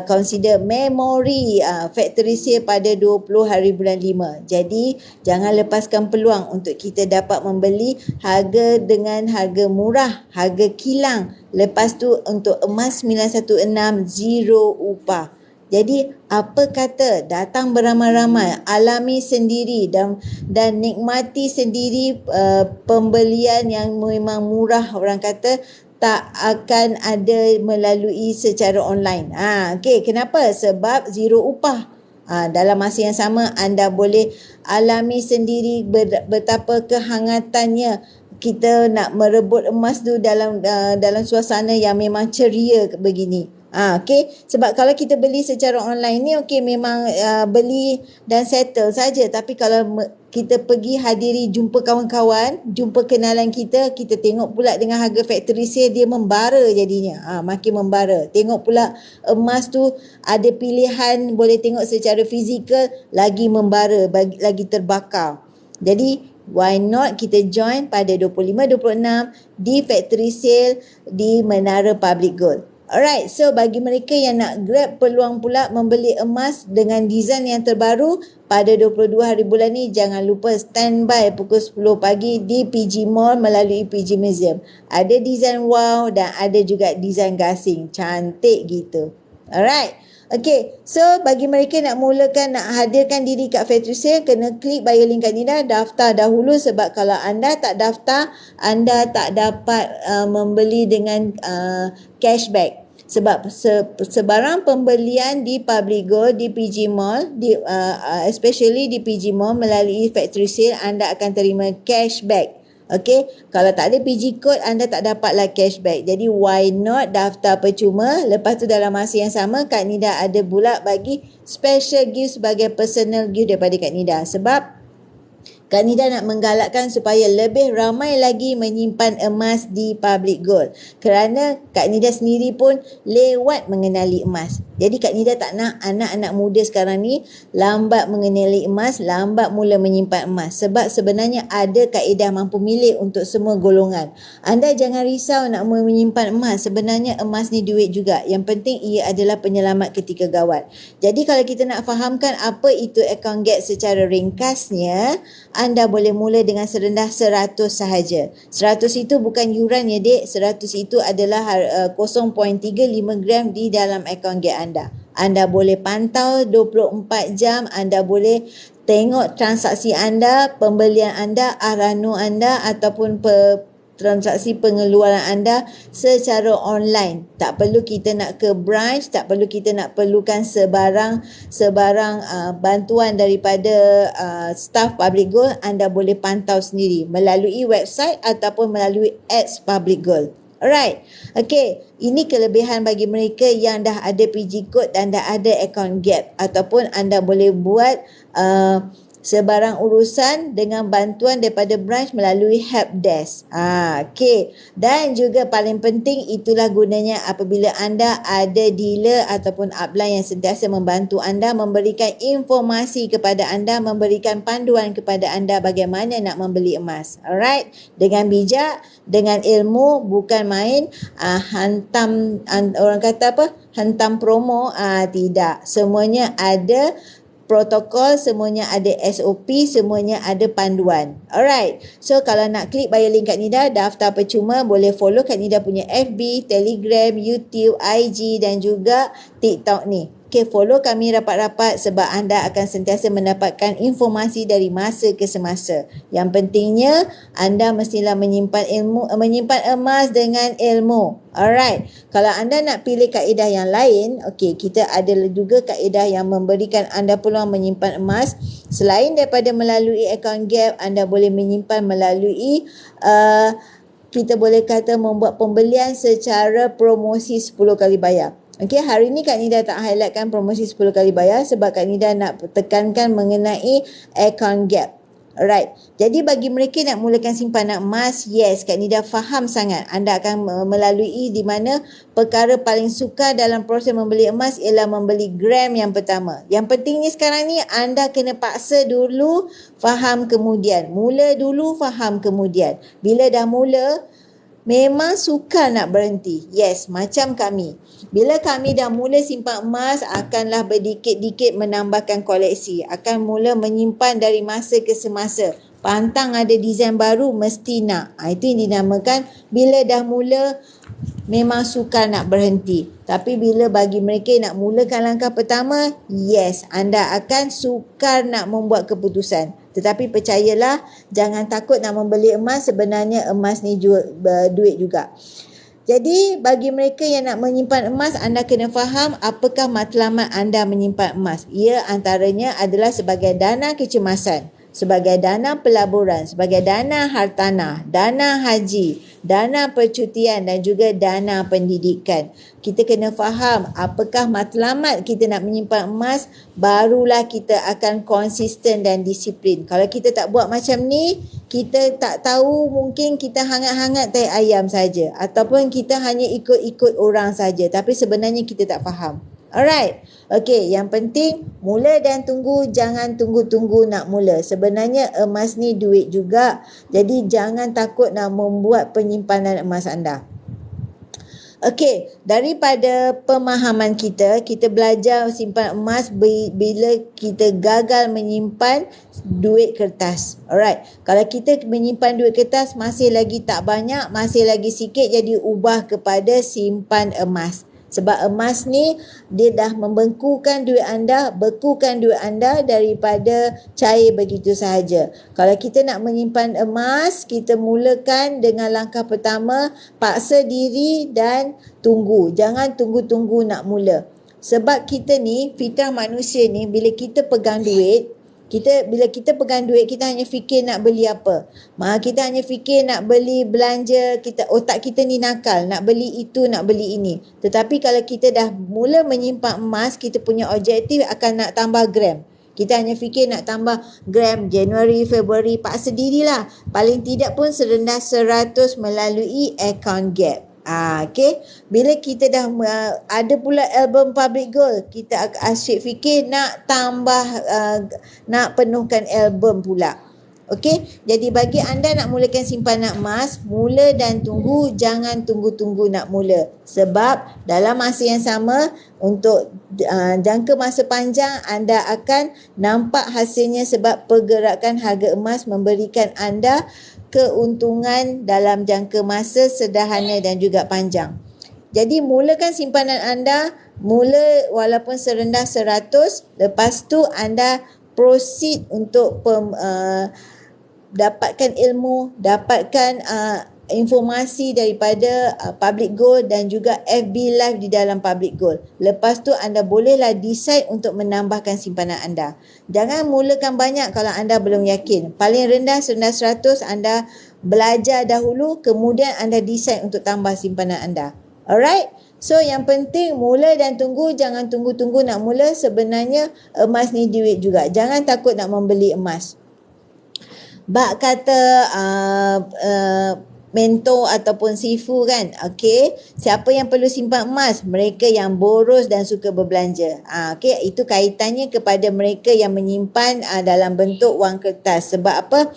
consider memory factory sale pada 20 hari bulan 5. Jadi jangan lepaskan peluang untuk kita dapat membeli harga dengan harga murah, harga kilang. Lepas tu untuk emas 916 zero upah. Jadi apa kata datang beramai-ramai, alami sendiri dan nikmati sendiri pembelian yang memang murah, orang kata tak akan ada melalui secara online. Okey, kenapa? Sebab zero upah. Dalam masa yang sama anda boleh alami sendiri betapa kehangatannya kita nak merebut emas tu dalam suasana yang memang ceria begini. Okey, sebab kalau kita beli secara online ni okey memang beli dan settle saja, tapi kalau kita pergi hadiri jumpa kawan-kawan, jumpa kenalan kita tengok pula dengan harga factory sale dia membara jadinya. Makin membara. Tengok pula emas tu ada pilihan boleh tengok secara fizikal, lagi membara, lagi terbakar. Jadi why not kita join pada 25-26 di factory sale di Menara Public Gold. Alright, so bagi mereka yang nak grab peluang pula membeli emas dengan design yang terbaru pada 22 hari bulan ni, jangan lupa standby pukul 10 pagi di PG Mall melalui PG Museum. Ada design wow dan ada juga design gasing. Cantik gitu. Alright. Okay, so bagi mereka nak mulakan, nak hadirkan diri kat factory sale, kena klik bio link kat Nida, daftar dahulu, sebab kalau anda tak daftar, anda tak dapat membeli dengan cashback. Sebab sebarang pembelian di Public Gold, di PG Mall, especially di PG Mall melalui factory sale, anda akan terima cashback. Okay, kalau tak ada PG code, anda tak dapatlah cashback. Jadi why not daftar percuma. Lepas tu dalam masa yang sama, Kak Nida ada pula bagi special gift sebagai personal gift daripada Kak Nida. Sebab Kak Nida nak menggalakkan supaya lebih ramai lagi menyimpan emas di Public Gold. Kerana Kak Nida sendiri pun lewat mengenali emas. Jadi Kak Nida tak nak anak-anak muda sekarang ni lambat mengenali emas, lambat mula menyimpan emas. Sebab sebenarnya ada kaedah mampu milik untuk semua golongan. Anda jangan risau nak menyimpan emas. Sebenarnya emas ni duit juga. Yang penting ia adalah penyelamat ketika gawat. Jadi kalau kita nak fahamkan apa itu account gap secara ringkasnya, anda boleh mula dengan serendah 100 sahaja. 100 itu bukan yuran ya dek. 100 itu adalah 0.35 gram di dalam akaun gap anda. Anda boleh pantau 24 jam. Anda boleh tengok transaksi anda, pembelian anda, arano anda ataupun transaksi pengeluaran anda secara online. Tak perlu kita nak ke branch, tak perlu kita nak perlukan sebarang bantuan daripada staff Public Gold. Anda boleh pantau sendiri melalui website ataupun melalui apps Public Gold. Alright. Okay, ini kelebihan bagi mereka yang dah ada PG code dan dah ada account gap, ataupun anda boleh buat sebarang urusan dengan bantuan daripada branch melalui helpdesk. Okay. Dan juga paling penting, itulah gunanya apabila anda ada dealer ataupun upline yang sentiasa membantu anda, memberikan informasi kepada anda, memberikan panduan kepada anda bagaimana nak membeli emas. Alright. Dengan bijak, dengan ilmu, bukan main orang kata apa? Hantam promo. Tidak. Semuanya ada protokol, semuanya ada SOP, semuanya ada panduan. Alright. So kalau nak klik bio link Kak Nida, daftar percuma, boleh follow Kak Nida punya FB, Telegram, YouTube, IG dan juga TikTok ni. Okay, follow kami rapat-rapat sebab anda akan sentiasa mendapatkan informasi dari masa ke semasa. Yang pentingnya, anda mestilah menyimpan emas dengan ilmu. Alright. Kalau anda nak pilih kaedah yang lain, okay, kita ada juga kaedah yang memberikan anda peluang menyimpan emas. Selain daripada melalui account gap, anda boleh menyimpan melalui kita boleh kata membuat pembelian secara promosi 10 kali bayar. Okey, hari ni Kak Nida tak highlightkan promosi 10 kali bayar sebab Kak Nida nak tekankan mengenai account gap. Alright. Jadi bagi mereka nak mulakan simpanan emas, yes, Kak Nida faham sangat. Anda akan melalui di mana perkara paling sukar dalam proses membeli emas ialah membeli gram yang pertama. Yang pentingnya sekarang ni anda kena paksa dulu, faham kemudian. Mula dulu, faham kemudian. Bila dah mula, memang sukar nak berhenti. Yes, macam kami. Bila kami dah mula simpan emas, akanlah berdikit-dikit menambahkan koleksi. Akan mula menyimpan dari masa ke semasa. Pantang ada desain baru, mesti nak. Itu yang dinamakan bila dah mula memang sukar nak berhenti. Tapi bila bagi mereka yang nak mulakan langkah pertama, yes, anda akan sukar nak membuat keputusan. Tetapi percayalah, jangan takut nak membeli emas. Sebenarnya emas ni duit juga. Jadi bagi mereka yang nak menyimpan emas, anda kena faham apakah matlamat anda menyimpan emas. Ia antaranya adalah sebagai dana kecemasan, sebagai dana pelaburan, sebagai dana hartanah, dana haji, dana percutian dan juga dana pendidikan. Kita kena faham apakah matlamat kita nak menyimpan emas, barulah kita akan konsisten dan disiplin. Kalau kita tak buat macam ni, kita tak tahu, mungkin kita hangat-hangat tai ayam saja ataupun kita hanya ikut-ikut orang saja, tapi sebenarnya kita tak faham. Alright. Okey, yang penting mula dan tunggu, jangan tunggu-tunggu nak mula. Sebenarnya emas ni duit juga. Jadi jangan takut nak membuat penyimpanan emas anda. Okey, daripada pemahaman kita belajar simpan emas bila kita gagal menyimpan duit kertas. Alright. Kalau kita menyimpan duit kertas masih lagi tak banyak, masih lagi sikit, jadi ubah kepada simpan emas. Sebab emas ni dia dah membekukan duit anda daripada cair begitu sahaja. Kalau kita nak menyimpan emas, kita mulakan dengan langkah pertama, paksa diri dan tunggu. Jangan tunggu-tunggu nak mula. Sebab kita ni, fitrah manusia ni, bila kita pegang duit, bila kita pegang duit, kita hanya fikir nak beli apa. Kita hanya fikir nak beli belanja, otak kita ni nakal, nak beli itu, nak beli ini. Tetapi kalau kita dah mula menyimpan emas, kita punya objektif akan nak tambah gram. Kita hanya fikir nak tambah gram Januari, Februari, paksa dirilah. Paling tidak pun serendah 100 melalui account gap. Okay. Bila kita dah ada pula album public goal, kita asyik fikir nak tambah, nak penuhkan album pula. Okay. Jadi bagi anda nak mulakan simpanan emas, mula dan tunggu, jangan tunggu-tunggu nak mula. Sebab dalam masa yang sama, untuk jangka masa panjang, anda akan nampak hasilnya sebab pergerakan harga emas memberikan anda keuntungan dalam jangka masa sederhana dan juga panjang. Jadi mulakan simpanan anda, mula walaupun serendah 100, lepas tu anda proceed untuk dapatkan ilmu, dapatkan informasi daripada public goal dan juga FB live di dalam public goal. Lepas tu anda bolehlah decide untuk menambahkan simpanan anda. Jangan mulakan banyak kalau anda belum yakin. Paling rendah serendah 100, anda belajar dahulu, kemudian anda decide untuk tambah simpanan anda. Alright? So yang penting mula dan tunggu, jangan tunggu-tunggu nak mula. Sebenarnya emas ni duit juga. Jangan takut nak membeli emas. Bak kata mentor ataupun sifu kan, okey, siapa yang perlu simpan emas? Mereka yang boros dan suka berbelanja. Okey, itu kaitannya kepada mereka yang menyimpan dalam bentuk wang kertas. Sebab apa?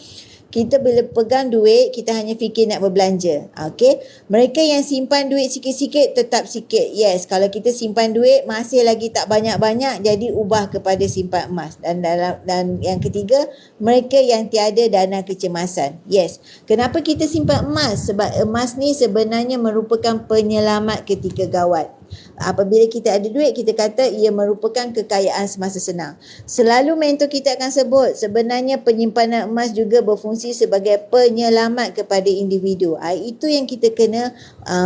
Kita bila pegang duit, kita hanya fikir nak berbelanja. Okey, mereka yang simpan duit sikit-sikit, tetap sikit. Yes, kalau kita simpan duit masih lagi tak banyak-banyak, jadi ubah kepada simpan emas. Dan yang ketiga, mereka yang tiada dana kecemasan. Yes, kenapa kita simpan emas? Sebab emas ni sebenarnya merupakan penyelamat ketika gawat. Apabila kita ada duit, kita kata ia merupakan kekayaan semasa senang. Selalu mentor kita akan sebut, sebenarnya penyimpanan emas juga berfungsi sebagai penyelamat kepada individu. Itu yang kita kena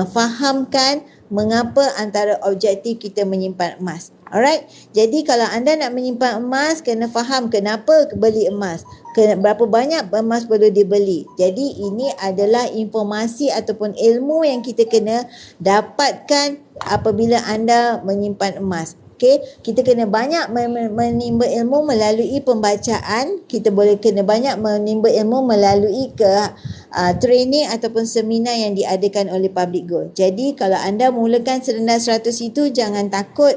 fahamkan, mengapa antara objektif kita menyimpan emas. Alright, jadi kalau anda nak menyimpan emas, kena faham kenapa beli emas, berapa banyak emas perlu dibeli. Jadi ini adalah informasi ataupun ilmu yang kita kena dapatkan apabila anda menyimpan emas. Okay, kita kena banyak menimba ilmu melalui pembacaan. Kita boleh kena banyak menimba ilmu melalui training ataupun seminar yang diadakan oleh Public Gold. Jadi kalau anda mulakan serendah 100 itu, jangan takut,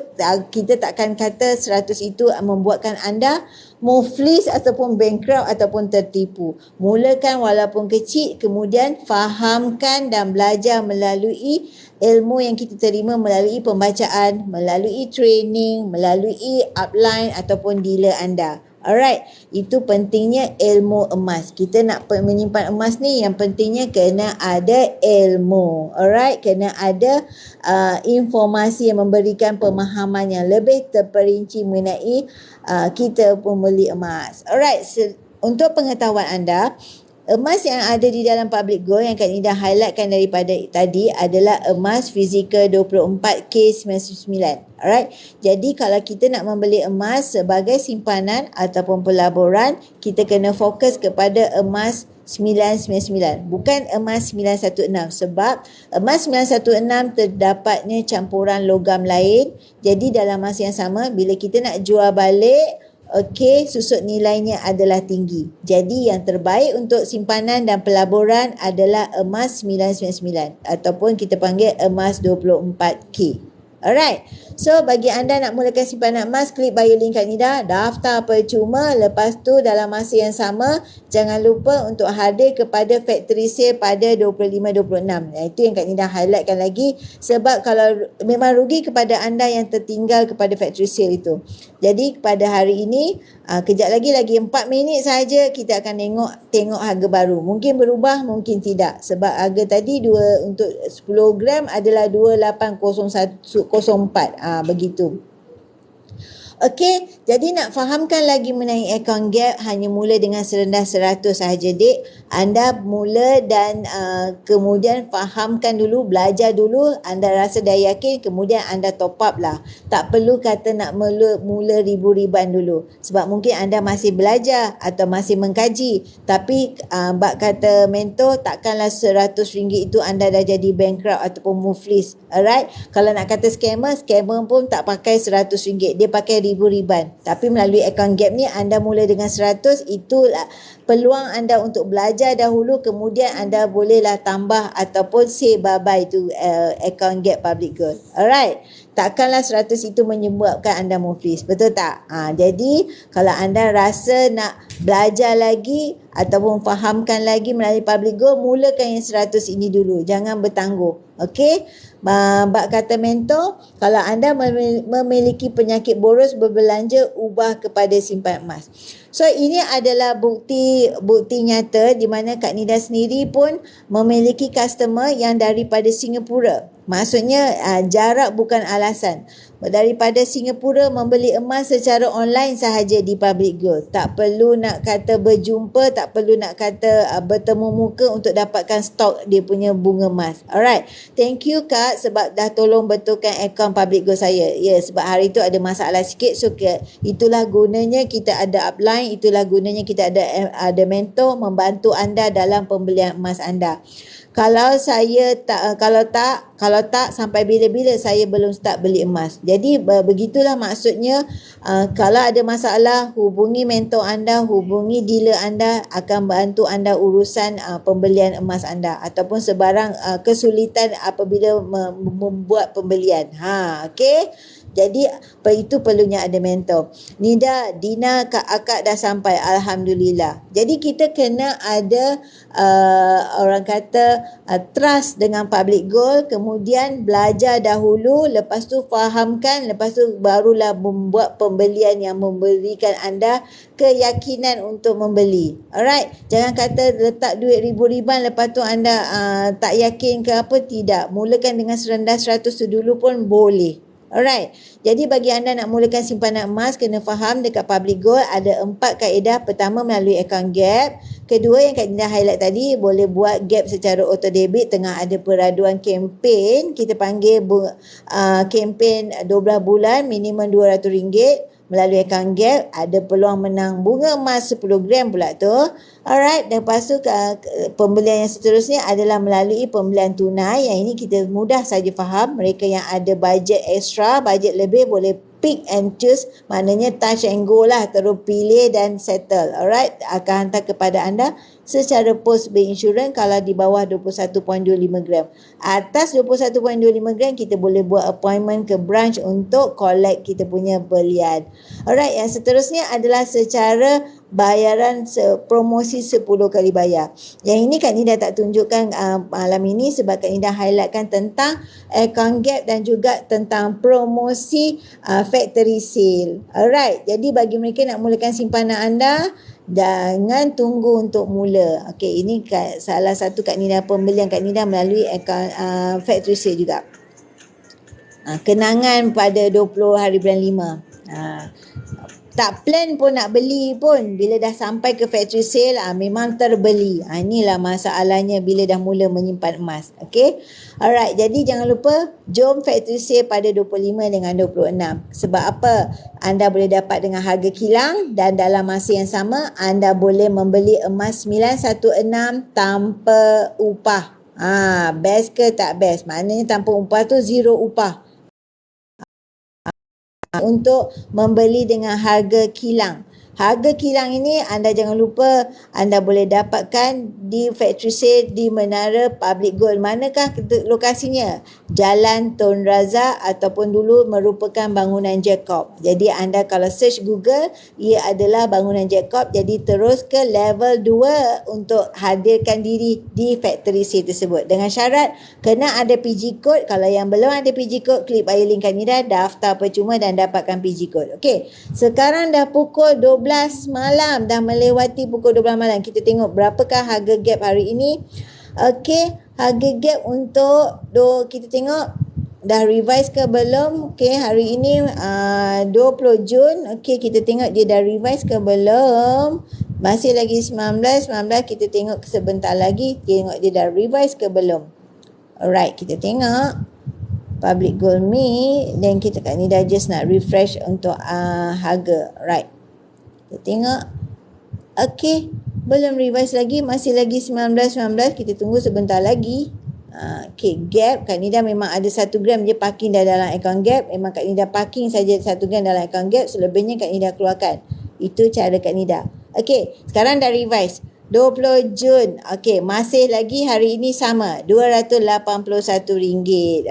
kita takkan kata 100 itu membuatkan anda muflis ataupun bankrupt ataupun tertipu. Mulakan walaupun kecil, kemudian fahamkan dan belajar melalui ilmu yang kita terima melalui pembacaan, melalui training, melalui upline ataupun dealer anda. Alright, itu pentingnya ilmu emas. Kita nak menyimpan emas ni, yang pentingnya kena ada ilmu. Alright, kena ada informasi yang memberikan pemahaman yang lebih terperinci mengenai kita pembeli emas. Alright, untuk pengetahuan anda, emas yang ada di dalam Public Gold yang Kak Nida highlightkan daripada tadi adalah emas fizikal 24K99. Alright. Jadi kalau kita nak membeli emas sebagai simpanan ataupun pelaburan, kita kena fokus kepada emas 999, bukan emas 916, sebab emas 916 terdapatnya campuran logam lain. Jadi dalam masa yang sama, bila kita nak jual balik, okey, susut nilainya adalah tinggi. Jadi yang terbaik untuk simpanan dan pelaburan adalah emas 999 ataupun kita panggil emas 24K. Alright. So bagi anda nak mulakan simpanan emas, klik bio link Kak Nida, daftar percuma. Lepas tu dalam masa yang sama, jangan lupa untuk hadir kepada factory sale pada 25-26. Itu yang Kak Nida highlightkan lagi, sebab kalau memang rugi kepada anda yang tertinggal kepada factory sale itu. Jadi pada hari ini, kejap lagi 4 minit saja kita akan tengok harga baru. Mungkin berubah, mungkin tidak. Sebab harga tadi untuk 10 gram adalah 2804. Begitu. Okey, jadi nak fahamkan lagi mengenai account gap, hanya mula dengan serendah 100 sahaja, dek. Anda mula dan kemudian fahamkan dulu, belajar dulu. Anda rasa dah yakin, kemudian anda top up lah. Tak perlu kata nak mula ribu-riban dulu. Sebab mungkin anda masih belajar atau masih mengkaji. Tapi bak kata mentor, takkanlah RM100 itu anda dah jadi bankrupt ataupun muflis. Alright? Kalau nak kata scammer pun tak pakai RM100. Dia pakai ribu-riban. Tapi melalui account gap ni, anda mula dengan 100, itulah peluang anda untuk belajar dahulu, kemudian anda bolehlah tambah ataupun say bye-bye to account gap Public Gold. Alright. Takkanlah 100 itu menyebabkan anda muflis. Betul tak? Jadi kalau anda rasa nak belajar lagi ataupun fahamkan lagi melalui Public Gold, mulakan yang 100 ini dulu. Jangan bertangguh. Okey? Bak kata mentor, kalau anda memiliki penyakit boros berbelanja, ubah kepada simpan emas. So ini adalah bukti nyata di mana Kak Nida sendiri pun memiliki customer yang daripada Singapura. Maksudnya jarak bukan alasan. Daripada Singapura membeli emas secara online sahaja di Public Gold. Tak perlu nak kata berjumpa, tak perlu nak kata bertemu muka untuk dapatkan stok dia punya bunga emas. Alright. Thank you Kak sebab dah tolong betulkan akaun Public Gold saya. Ya, sebab hari tu ada masalah sikit. So itulah gunanya kita ada upline, itulah gunanya kita ada mentor membantu anda dalam pembelian emas anda. Kalau tak sampai bila-bila saya belum start beli emas. Jadi begitulah maksudnya, kalau ada masalah, hubungi mentor anda, hubungi dealer anda, akan bantu anda urusan pembelian emas anda ataupun sebarang kesulitan apabila membuat pembelian. Okey. Jadi itu perlunya ada mentor. Nida, Dina, Akak dah sampai, alhamdulillah. Jadi kita kena ada orang kata trust dengan Public Gold, kemudian belajar dahulu, lepas tu fahamkan, lepas tu barulah membuat pembelian yang memberikan anda keyakinan untuk membeli. Alright, jangan kata letak duit ribu-riban lepas tu anda tak yakin ke apa. Tidak, mulakan dengan serendah 100 dulu pun boleh. Alright, jadi bagi anda nak mulakan simpanan emas, kena faham dekat Public Gold ada 4 kaedah. Pertama, melalui akaun gap. Kedua, yang Kak Nida highlight tadi, boleh buat gap secara auto debit tengah ada peraduan kempen. Kita panggil kempen 12 bulan minimum RM200. Melalui akaun gap ada peluang menang bunga emas 10 gram pula tu. Alright, dan lepas tu pembelian yang seterusnya adalah melalui pembelian tunai. Yang ini kita mudah saja faham. Mereka yang ada bajet extra, bajet lebih boleh pick and choose, maknanya touch and go lah, terus pilih dan settle. Alright, akan hantar kepada anda secara post berinsurans kalau di bawah 21.25 gram. Atas 21.25 gram kita boleh buat appointment ke branch untuk collect kita punya belian. Alright, yang seterusnya adalah secara bayaran promosi 10 kali bayar. Yang ini Kak Nida tak tunjukkan malam ini sebab Kak Nida highlightkan tentang account gap dan juga tentang promosi factory sale. Alright, jadi bagi mereka nak mulakan simpanan anda, jangan tunggu untuk mula. Okey, ini salah satu Kak Nida pembelian Kak Nida melalui account factory sale juga. Kenangan pada 20 hari bulan 5. Tak plan pun nak beli pun, bila dah sampai ke factory sale memang terbeli. Inilah masalahnya bila dah mula menyimpan emas. Okey. Alright, jadi jangan lupa jom factory sale pada 25 dengan 26. Sebab apa? Anda boleh dapat dengan harga kilang dan dalam masa yang sama anda boleh membeli emas 916 tanpa upah. Best ke tak best? Maknanya tanpa upah tu zero upah. Untuk membeli dengan harga kilang. Harga kilang ini anda jangan lupa anda boleh dapatkan di factory sale di Menara Public Gold. Manakah lokasinya? Jalan Tun Razak ataupun dulu merupakan bangunan Jacob. Jadi anda kalau search Google, ia adalah bangunan Jacob. Jadi terus ke level 2 untuk hadirkan diri di factory sale tersebut. Dengan syarat kena ada PG code. Kalau yang belum ada PG code, klik bio link Kak Nida, daftar percuma dan dapatkan PG code. Okey, sekarang dah pukul 12 malam, dah melewati pukul 12 malam. Kita tengok berapakah harga gap hari ini. Okey, harga gap untuk kita tengok dah revise ke belum. Okey, hari ini 20 Jun. Okey, kita tengok dia dah revise ke belum. Masih lagi 19 kita tengok sebentar lagi, tengok dia dah revise ke belum. Alright, kita tengok Public Gold Me, dan kita kat ni dah just nak refresh untuk harga. Right, kita tengok. Okey, belum revise lagi, masih lagi 19. Kita tunggu sebentar lagi. Okey, gap Kak Nida memang ada 1 gram je parking dah dalam account gap. Memang Kak Nida parking saja 1 gram dalam account gap, selebihnya Kak Nida keluarkan. Itu cara Kak Nida. Okey, sekarang dah revise 20 Jun. Okey, masih lagi hari ini sama, RM281.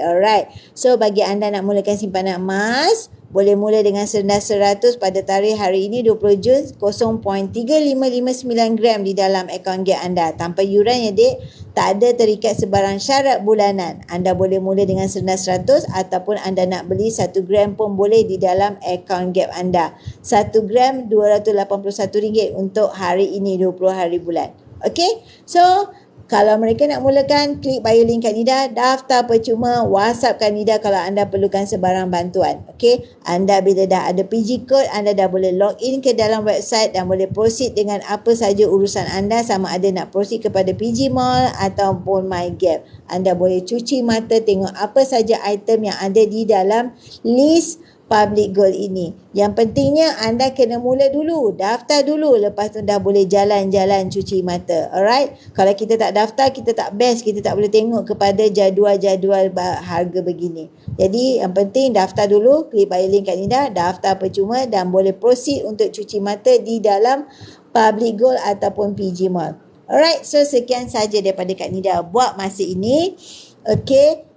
Alright, so bagi anda nak mulakan simpanan emas, boleh mula dengan serendah 100 pada tarikh hari ini 20 Jun, 0.3559 gram di dalam akaun gap anda. Tanpa yuran ya dek, tak ada terikat sebarang syarat bulanan. Anda boleh mula dengan serendah 100 ataupun anda nak beli 1 gram pun boleh di dalam akaun gap anda. 1 gram RM281 untuk hari ini 20 hari bulan. Okey, so kalau mereka nak mulakan, klik bio link Kak Nida, daftar percuma, WhatsApp Kak Nida kalau anda perlukan sebarang bantuan. Okey, anda bila dah ada PG code, anda dah boleh log in ke dalam website dan boleh proceed dengan apa saja urusan anda, sama ada nak proceed kepada PG Mall ataupun MyGap. Anda boleh cuci mata tengok apa saja item yang ada di dalam list Public Gold ini. Yang pentingnya anda kena mula dulu, daftar dulu, lepas tu dah boleh jalan-jalan cuci mata. Alright, kalau kita tak daftar, kita tak best, kita tak boleh tengok kepada jadual-jadual harga begini. Jadi yang penting daftar dulu, klik bio link Kak Nida, daftar percuma dan boleh proceed untuk cuci mata di dalam Public Gold ataupun PG Mall. Alright, so sekian saja daripada Kak Nida buat masa ini. Okay,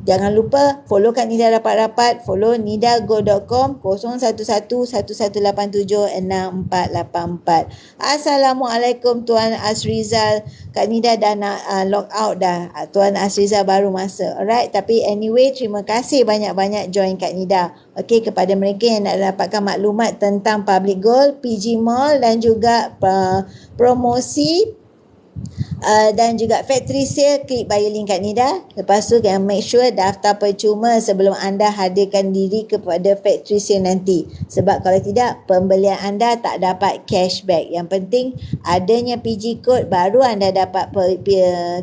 jangan lupa follow Kak Nida rapat-rapat, follow nidago.com 0111876484. Assalamualaikum Tuan Asrizal. Kak Nida dah nak log out dah. Tuan Asrizal baru masuk. Alright, tapi anyway terima kasih banyak-banyak join Kak Nida. Okey, kepada mereka yang nak dapatkan maklumat tentang Public Gold, PG Mall dan juga promosi dan juga factory sale, klik bio link Kak Nida. Lepas tu make sure daftar percuma sebelum anda hadirkan diri kepada factory sale nanti. Sebab kalau tidak, pembelian anda tak dapat cashback. Yang penting adanya PG code, baru anda dapat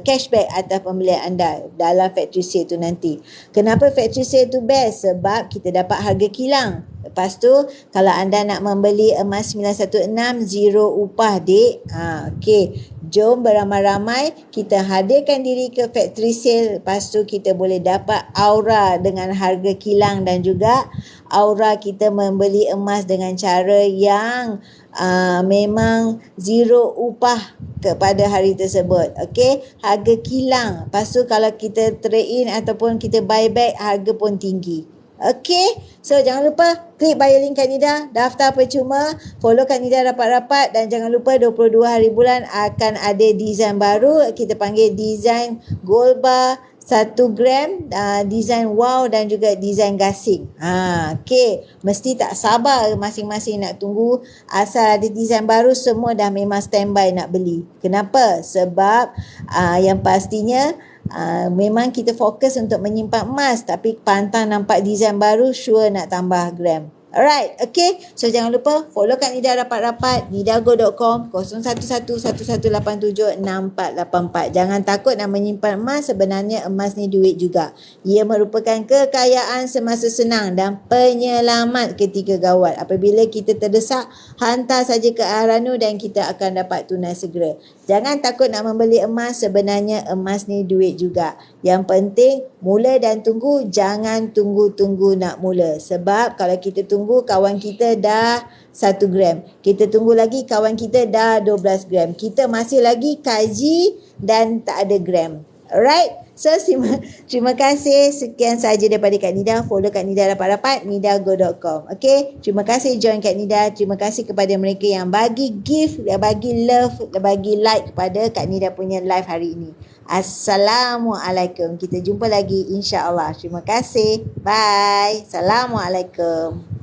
cashback atas pembelian anda dalam factory sale tu nanti. Kenapa factory sale tu best? Sebab kita dapat harga kilang. Lepas tu kalau anda nak membeli emas 916, zero upah dek. Okey, Jom beramai-ramai kita hadirkan diri ke factory sale. Lepas tu kita boleh dapat aura dengan harga kilang dan juga aura kita membeli emas dengan cara yang memang zero upah kepada hari tersebut. Okey, harga kilang. Lepas tu kalau kita trade in ataupun kita buy back, harga pun tinggi. Okay, so jangan lupa klik bio link Kak Nida, daftar percuma, follow Kak Nida rapat-rapat dan jangan lupa 22 hari bulan akan ada design baru, kita panggil design gold bar 1 gram, design wow dan juga design gasing. Okay, mesti tak sabar masing-masing nak tunggu, asal ada design baru semua dah memang standby nak beli. Kenapa? Sebab yang pastinya memang kita fokus untuk menyimpan emas, tapi pantang nampak design baru, sure nak tambah gram. Alright, okay. So jangan lupa follow Kak Nida rapat-rapat, nidago.com 0111876484. Jangan takut nak menyimpan emas, sebenarnya emas ni duit juga. Ia merupakan kekayaan semasa senang dan penyelamat ketika gawat. Apabila kita terdesak, hantar saja ke Aharanu dan kita akan dapat tunai segera. Jangan takut nak membeli emas, sebenarnya emas ni duit juga. Yang penting mula dan tunggu, jangan tunggu-tunggu nak mula. Sebab kalau kita tunggu, kawan kita dah 1 gram. Kita tunggu lagi, kawan kita dah 12 gram. Kita masih lagi kaji dan tak ada gram. Alright? So, terima kasih. Sekian sahaja daripada Kak Nida. Follow Kak Nida rapat-rapat, nidago.com. Okay? Terima kasih join Kak Nida. Terima kasih kepada mereka yang bagi gift, bagi love, bagi like kepada Kak Nida punya live hari ini. Assalamualaikum. Kita jumpa lagi insya-Allah. Terima kasih. Bye. Assalamualaikum.